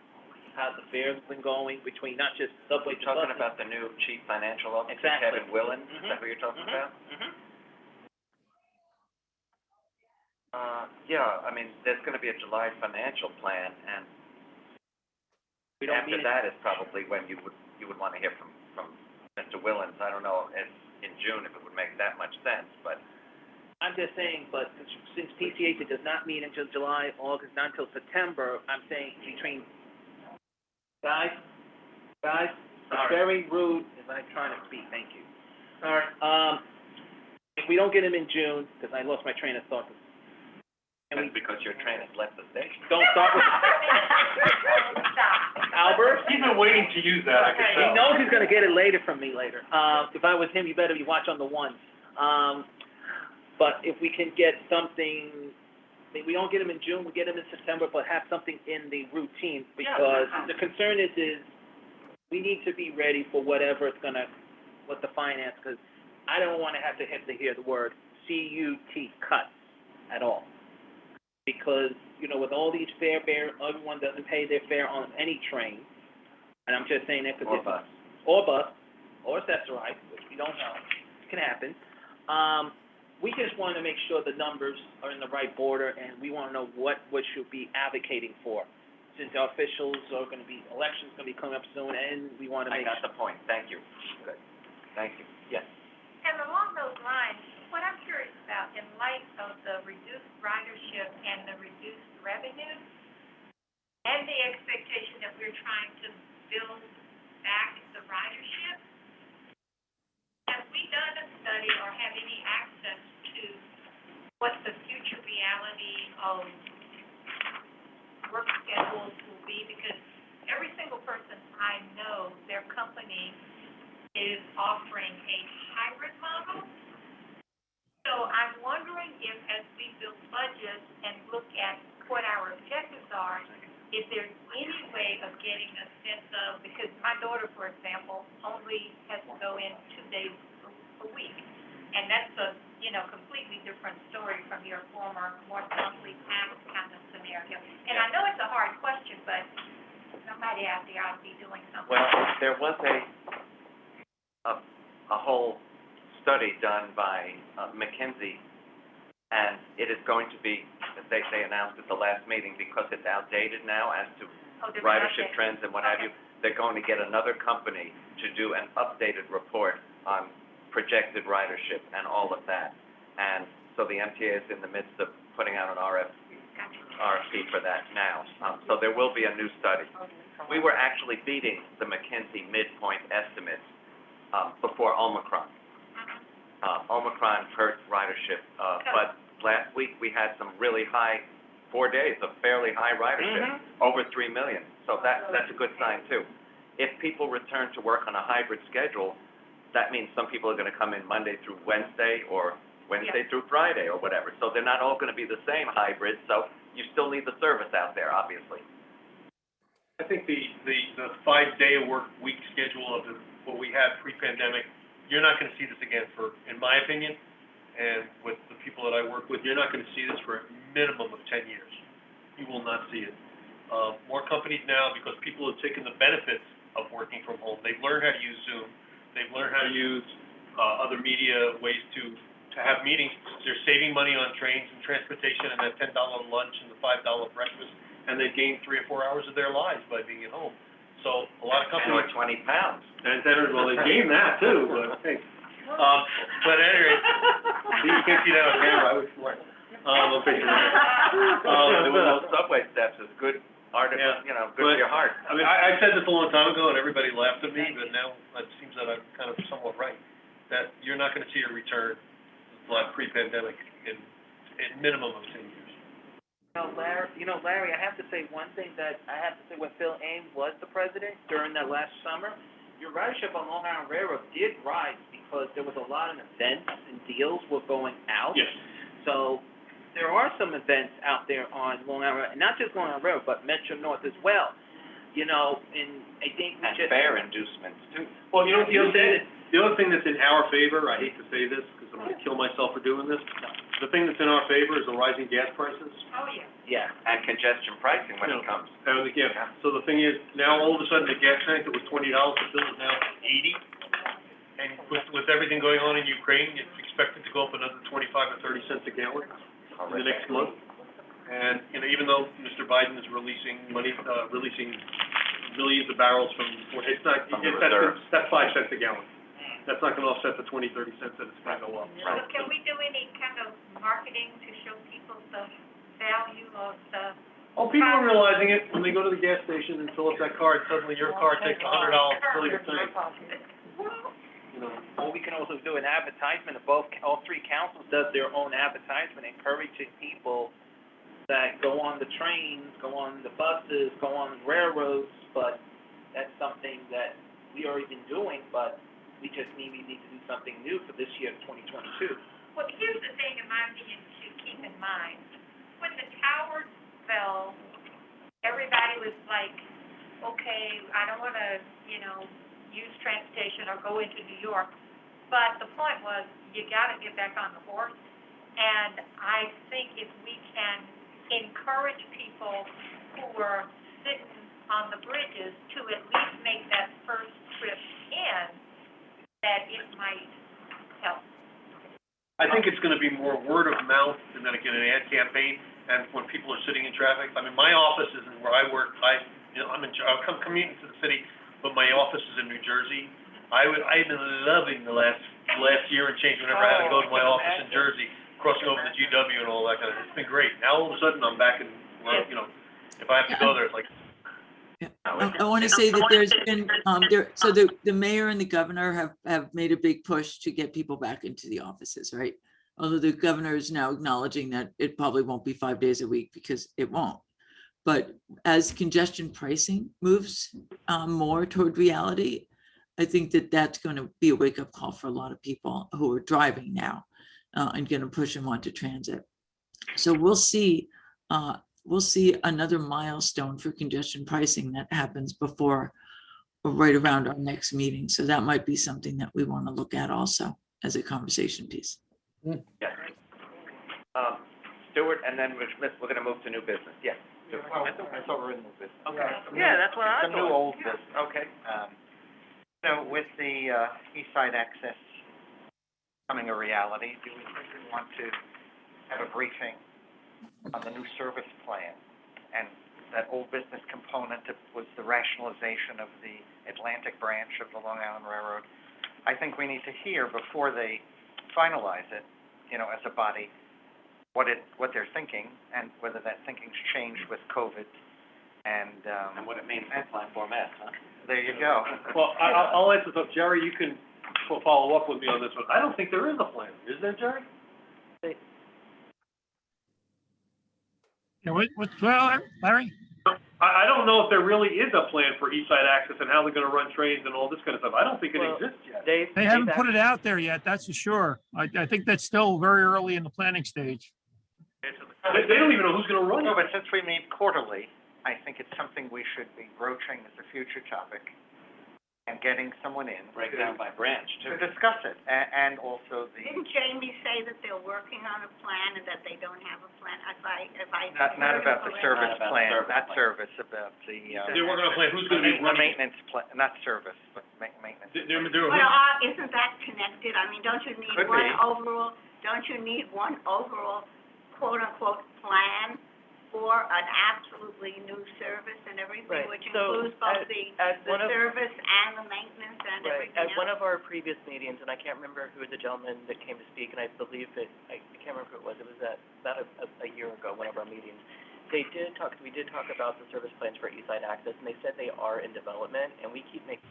how the fair's been going between not just subway to You're talking buses. about the new chief financial officer, Exactly. Kevin Willen, is that who you're talking about? Yeah, I mean, there's gonna be a July financial plan, and We don't after mean it. that is probably when you would wanna hear from Mr. Willens. I don't know if in June if it would make that much sense, but I'm just saying, but since PCAC does not meet until July, August, not until September, I'm saying between, guys, it's very rude as I'm trying to speak, thank you. Sorry. If we don't get him in June, because I lost my train of thought. that's because your train has left the station. Don't start with Albert? He's been waiting to use that, I can He tell. knows he's gonna get it later from me later. If I was him, you better be watching on the ones. But if we can get something, maybe we don't get him in June, we get him in September, but have something in the routine, because the concern is we need to be ready for whatever it's gonna, what the finance, because I don't wanna have to hear the word CUT, cuts, at all. Because, you know, with all these fare everyone doesn't pay their fare on any train, and I'm just saying that because Or bus. or bus, or accessorized, which we don't know, can happen. We just want to make sure the numbers are in the right border, and we want to know what should be advocating for. Since our officials are going to be, elections going to be coming up soon, and we want to I make got the point. Thank you. Good. Thank you. Yes. And along those lines, what I'm curious about, in light of the reduced ridership and the reduced revenue, and the expectation that we're trying to build back the ridership, have we done a study or have any access to what the future reality of work schedules will be? Because every single person I know, their company is offering a hybrid model. So I'm wondering if, as we build budgets and look at what our objectives are, if there's any way of getting a sense of, because my daughter, for example, only has to go in 2 days a week. And that's a, completely different story from your former, more monthly tax kind of scenario. And I know it's a hard question, but somebody out there ought to be doing something. Well, there was a whole study done by McKinsey, and it is going to be, they announced at the last meeting, because it's outdated now as to ridership trends and what have you, they're going to get another company to do an updated report on projected ridership and all of that. And so the MTA is in the midst of putting out an RFP for that now. So there will be a new study. We were actually beating the McKinsey midpoint estimates before Omicron. Omicron hurt ridership, but last week we had some really high, 4 days of fairly high ridership, over 3 million. So that's a good sign too. If people return to work on a hybrid schedule, that means some people are going to come in Monday through Wednesday or Wednesday through Friday or whatever. So they're not all going to be the same hybrid. So you still need the service out there, obviously. I think the 5-day work week schedule of what we had pre-pandemic, you're not going to see this again for, in my opinion, and with the people that I work with, you're not going to see this for a minimum of 10 years. You will not see it. More companies now, because people have taken the benefits of working from home, they've learned how to use Zoom, they've learned how to use other media ways to have meetings. They're saving money on trains and transportation and that $10 lunch and the $5 breakfast, and they've gained 3 or 4 hours of their lives by being at home. So a lot of companies. 20 pounds. And well, they gained that too, but hey. But anyway, you can't see that on camera, I was swear. There were those subway steps is good art, good for your heart. I mean, I said this a long time ago and everybody laughed at me, but now it seems that I'm kind of somewhat right. That you're not gonna see a return like pre-pandemic in minimum of 10 years. Larry, I have to say one thing that when Phil Ames was the president during that last summer, your ridership on Long Island Railroad did rise because there was a lot of events and deals were going out. Yes. So there are some events out there on Long Island Railroad, and not just Long Island Railroad, but Metro North as well. And I think and fare inducements too. Well, the other thing that's in our favor, I hate to say this because I'm going to kill myself for doing this. The thing that's in our favor is the rising gas prices. Oh, yeah. Yeah. And congestion pricing when it comes. So the thing is, now all of a sudden the gas tank that was $20 a fill is now $80. And with everything going on in Ukraine, it's expected to go up another 25 or 30 cents a gallon in the next month. And even though Mr. Biden is releasing millions of barrels from, that's 5 cents a gallon. That's not going to offset the 20, 30 cents that it's going to go up. So can we do any kind of marketing to show people the value of the? Oh, people are realizing it when they go to the gas station and fill up that card. Suddenly your car takes $100 to fill your tank. Or we can also do an advertisement of all three councils does their own advertisement, encouraging people that go on the trains, go on the buses, go on the railroads, but that's something that we already been doing, but we need to do something new for this year, 2022. Well, here's the thing, in my opinion, to keep in mind. When the towers fell, everybody was like, okay, I don't want to, use transportation or go into New York. But the point was, you got to get back on the horse. And I think if we can encourage people who are sitting on the bridges to at least make that first trip in, that it might help. I think it's gonna be more word of mouth and then again, an ad campaign, and when people are sitting in traffic. I mean, my office is where I work, I'm commuting to the city, but my office is in New Jersey. I've been loving the last year and change whenever I had to go to my office in Jersey, crossing over the GW and all that kind of, it's been great. Now all of a sudden, I'm back in, if I have to go there, it's like, I want to say that there's been, so the mayor and the governor have made a big push to get people back into the offices, right? Although the governor is now acknowledging that it probably won't be 5 days a week because it won't. But as congestion pricing moves more toward reality, I think that that's going to be a wake-up call for a lot of people who are driving now and going to push them onto transit. So we'll see another milestone for congestion pricing that happens before or right around our next meeting. So that might be something that we want to look at also as a conversation piece. Yes. Stuart, and then we're gonna move to new business. Yes. Well, I thought we're in new business. Okay. Yeah, that's what I It's a new thought. old business. Okay. So with the East Side Access becoming a reality, do we think we want to have a briefing on the new service plan? And that old business component was the rationalization of the Atlantic branch of the Long Island Railroad. I think we need to hear before they finalize it, as a body, what they're thinking and whether that thinking's changed with COVID and what it means for Platform S, huh? There you go. well, I'll answer this. Jerry, you can follow up with me on this one. I don't think there is a plan. Is there, Jerry? Yeah, well, Larry? I don't know if there really is a plan for East Side Access and how they're gonna run trains and all this kind of stuff. I don't think it exists yet. They haven't put it out there yet, that's for sure. I think that's still very early in the planning stage. They don't even know who's gonna run No, it. but since we meet quarterly, I think it's something we should be broaching as a future topic and getting someone in. Break down by branch, To too. discuss it, and also the. Didn't Jamie say that they're working on a plan and that they don't have a plan? If I. Not about the service Not about plan, service not plan. service, about the. They're working on a plan. Who's gonna be The running it? maintenance plan, not service, but maintenance. Well, isn't that connected? I mean, don't you need Could one be. overall, quote-unquote plan for an absolutely new service and everything, Right. which So includes both the one of- service and the maintenance and Right, everything at else? one of our previous meetings, and I can't remember who the gentleman that came to speak, and I believe that, I can't remember who it was about a year ago, one of our meetings. We did talk about the service plans for East Side Access, and they said they are in development, and we keep making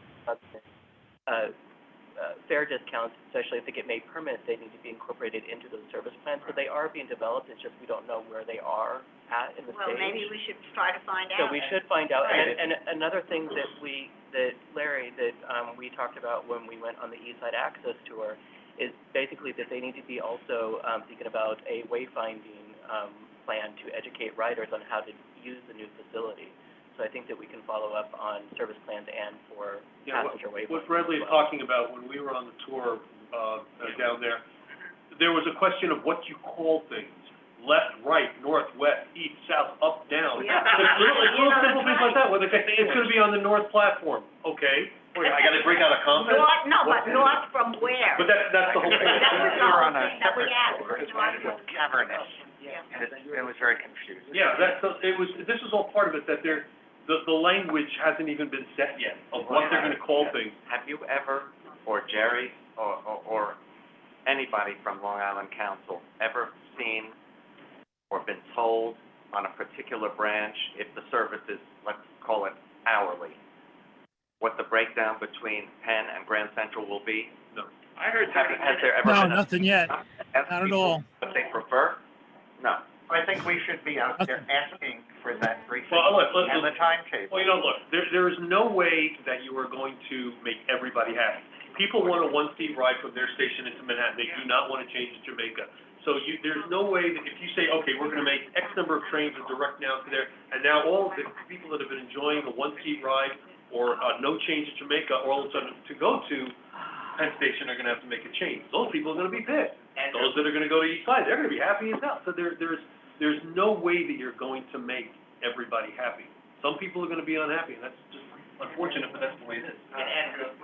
fair discounts, especially if they get made permanent, they need to be incorporated into those service plans, so they are being developed, it's just we don't know where they are at in the stage. Well, maybe we should try to find out. So we should find out, Right. and another thing that Larry, we talked about when we went on the East Side Access tour, is basically that they need to be also, thinking about a wayfinding, plan to educate riders on how to use the new facility. So I think that we can follow up on service plans and for passenger wayfinding. What Bradley is talking about, when we were on the tour, down there was a question of what you call things. Left, right, north, west, east, south, up, down. Yeah. It's little simple things like that, where they say, it's gonna be on the north platform, okay? Wait, I gotta break out a compass? But north from where? But that's the whole thing. That was the We're whole on a thing that we separate asked. tour, it was cavernous, and it was very confusing. Yeah, this is all part of it, that the language hasn't even been set yet of what they're gonna call things. Have you ever, or Jerry, or anybody from Long Island Council, ever seen or been told on a particular branch, if the service is, let's call it hourly, what the breakdown between Penn and Grand Central will be? No. I heard, has there ever No, been nothing yet. ask Not at people all. what they prefer? No. I think we should be out there asking for that briefing Well, look, and the timetable. Well, look, there is no way that you are going to make everybody happy. People want a one-seat ride from their station into Manhattan. They do not want to change to Jamaica. So there's no way that if you say, okay, we're gonna make X number of trains are direct now to there, and now all of the people that have been enjoying a one-seat ride or no change to Jamaica, all of a sudden to go to Penn Station are gonna have to make a change. Those people are gonna be pissed. Those that are gonna go to East Side, they're gonna be happy as hell. So there's no way that you're going to make everybody happy. Some people are gonna be unhappy, and that's just unfortunate, but that's the way it is.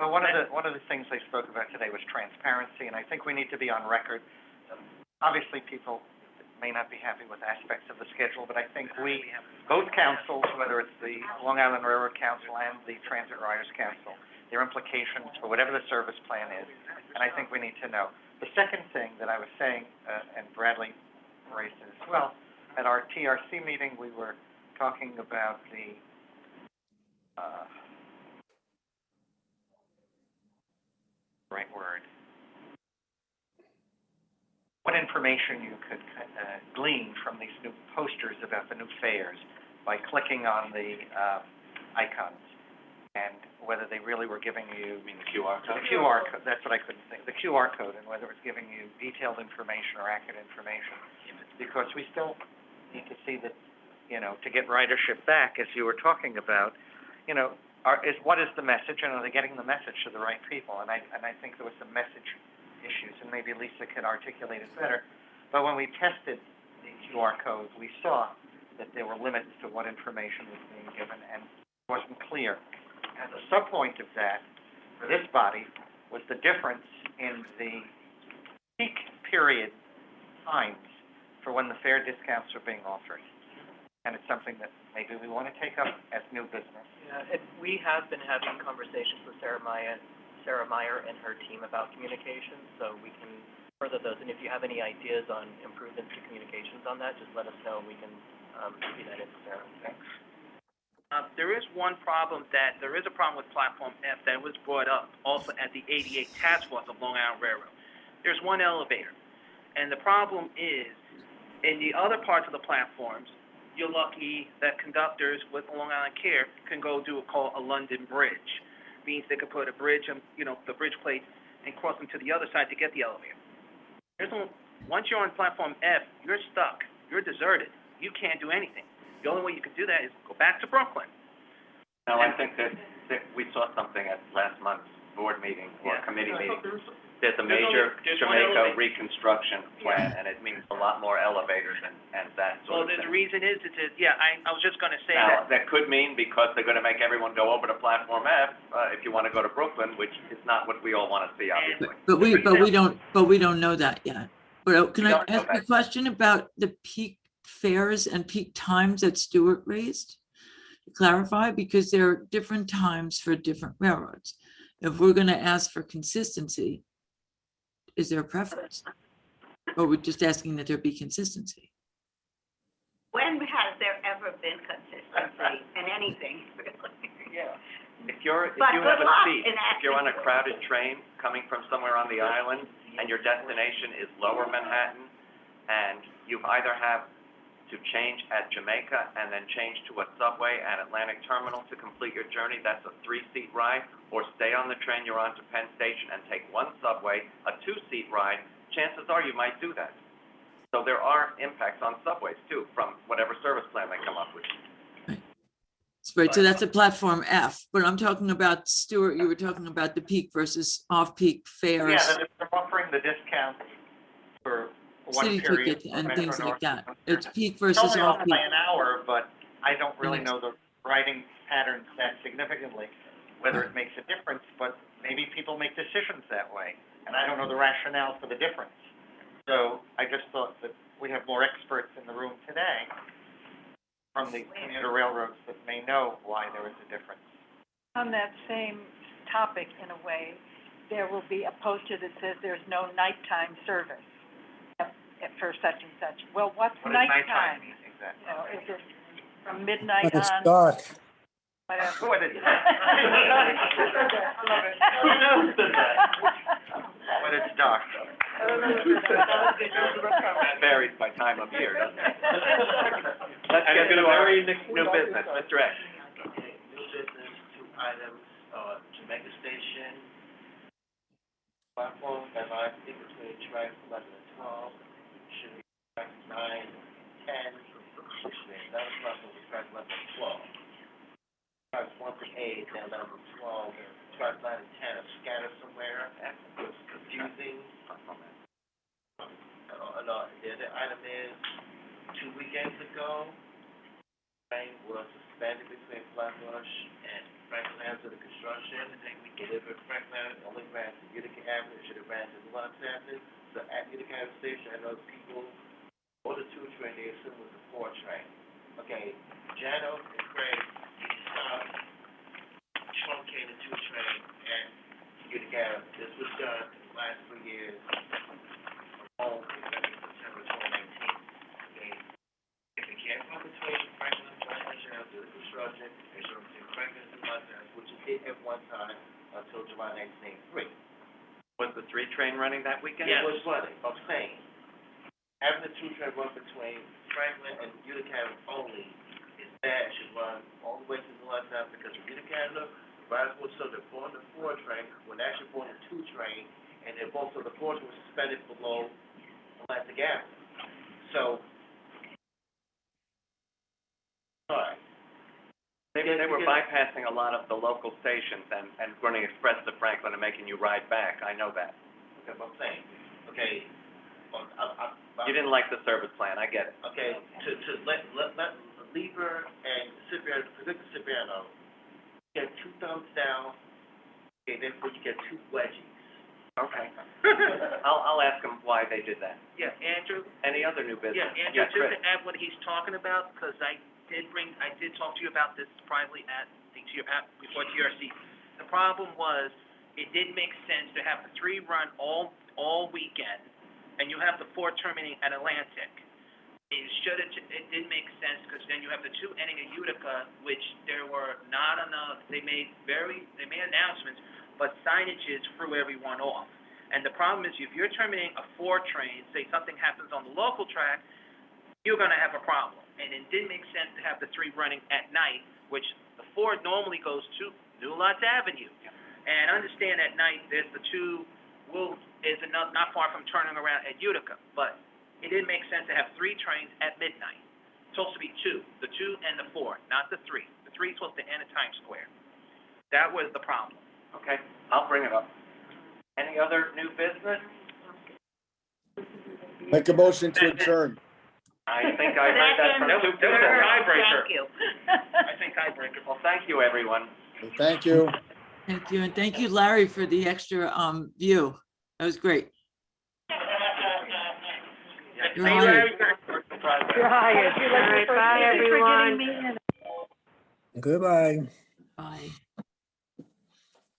Well, one of the things they spoke about today was transparency, and I think we need to be on record obviously people may not be happy with aspects of the schedule, but I think both councils, whether it's the Long Island Railroad Council and the Transit Riders Council, their implications for whatever the service plan is, and I think we need to know. The second thing that I was saying, and Bradley raised it as well, at our TRC meeting, we were talking about the, right word, what information you could glean from these new posters about the new fares by clicking on the icons, and whether they really were giving you... You mean the QR code? The QR code, that's what I couldn't think, the QR code, and whether it's giving you detailed information or accurate information. Because we still need to see that, you know, to get ridership back, as you were talking about, you know, what is the message, and are they getting the message to the right people? And I think there was some message issues, and maybe Lisa could articulate it better. But when we tested the QR code, we saw that there were limits to what information was being given, and it wasn't clear. And the subpoint of that, for this body, was the difference in the peak period times for when the fare discounts are being offered. And it's something that maybe we want to take up as new business. Yeah, we have been having conversations with Sarah Meyer and her team about communications, so we can further those. And if you have any ideas on improvements to communications on that, just let us know, and we can feed that into Sarah. Thanks. There is one problem there is a problem with Platform F that was brought up also at the 88 Task Force of Long Island Railroad. There's one elevator, and the problem is, in the other parts of the platforms, you're lucky that conductors with Long Island Care can go do a London Bridge. Means they could put a bridge on, you know, the bridge plate and cross them to the other side to get the elevator. Once you're on Platform F, you're stuck. You're deserted. You can't do anything. The only way you can do that is go back to Brooklyn. No, I think that we saw something at last month's board meeting or committee meeting. There's a major Jamaica reconstruction plan, and it means a lot more elevators and that Well, sort of the thing. reason is, I was just gonna say Now, that. that could mean because they're gonna make everyone go over to Platform F, if you wanna go to Brooklyn, which is not what we all wanna see, obviously. But we don't know that yet. But can I ask a question about the peak fares and peak times that Stuart raised? To clarify, because there are different times for different railroads. If we're gonna ask for consistency, is there a preference? Or we're just asking that there be consistency? When has there ever been consistency in anything, really? Yeah. If you have But good a luck seat, in if you're on a asking. crowded train coming from somewhere on the island and your destination is Lower Manhattan, and you either have to change at Jamaica and then change to a subway at Atlantic Terminal to complete your journey, that's a 3-seat ride, or stay on the train you're on to Penn Station and take one subway, a 2-seat ride, chances are you might do that. So there are impacts on subways too, from whatever service plan they come up with. Right, so that's a Platform F, but I'm talking about, Stuart, you were talking about the peak versus off-peak fares. Yeah, that they're offering the discounts for one City period. ticket and Metro things like North. that. It's peak It's versus only off off-peak. by an hour, but I don't really know the writing patterns that significantly, whether it makes a difference, but maybe people make decisions that way. And I don't know the rationale for the difference. So I just thought that we have more experts in the room today from the commuter railroads that may know why there is a difference. On that same topic, in a way, there will be a poster that says there's no nighttime service for such and such. Well, what's What does nighttime nighttime? mean exactly? You know, is it from midnight When it's on? dark. Whatever. What is it? Who knows When it's dark. That varies by time of year, doesn't it? Let's get to our new business, Mr. X. Okay, new business, 2 items, Jamaica Station, platform that I think between tracks 11 and 12, should be tracks 9 and 10, that was platform with tracks 11 and 12. Tracks 1 to 8, then 11 to 12, tracks 9 and 10 are scattered somewhere, it's confusing. The other item is, 2 weekends ago, train was suspended between Flatbush and Franklin Avenue to construction. We delivered Franklin Avenue, only ran to Utica Avenue, should have ran to Lawrence Avenue. So at the kind of station, I know people, or the 2 train, they assume it's a 4 train. Okay, Jano and Craig, truncated 2 train at Utica. This was done in the last 3 years. On September 2019. Okay, if you can't run between Franklin and Johnson, do the construction, and so between Franklin and Johnson, which it did at one time until July 1983. Was the 3 train running that weekend? It was running. I'm saying, having the 2 train run between Franklin and Utica only is bad. It should run all the way to the left side because of Utica, Roswell, so they're pulling the 4 train, when actually pulling the 2 train, and they're both, so the 4 was suspended below Atlantic Avenue. So, sorry. They were bypassing a lot of the local stations and running express to Franklin and making you ride back. I know that. Okay, but I'm saying, okay, You didn't like the service plan, I get it. okay, to let Lieber and Cipriano, forget the Cipriano, get 2 thumbs down, okay, therefore you get 2 wedgies. Okay. I'll ask them why they did that. Yeah, Andrew? Any other new business? Yeah, Andrew, just Chris. to add what he's talking about, because I did talk to you about this privately before TRC. The problem was, it did make sense to have the 3 run all weekend, and you have the 4 terminating at Atlantic. It did make sense, because then you have the 2 ending at Utica, which there were not enough, they made announcements, but signages threw everyone off. And the problem is, if you're terminating a 4 train, say something happens on the local track, you're gonna have a problem. And it didn't make sense to have the 3 running at night, which the 4 normally goes to New Lots Avenue. And understand at night, there's the 2, is not far from turning around at Utica, but it didn't make sense to have 3 trains at midnight. It's supposed to be 2, the 2 and the 4, not the 3. The 3 is supposed to end at Times Square. That was the problem. Okay, I'll bring it up. Any other new business? Make a motion to adjourn. I think I heard that from 2 people. Tiebreaker. Thank you. I think tiebreaker. Well, thank you, everyone. Thank you. Thank you, and thank you, Larry, for the extra view. That was great. You're hired. You're hired. All right, bye, everyone. Goodbye. Bye.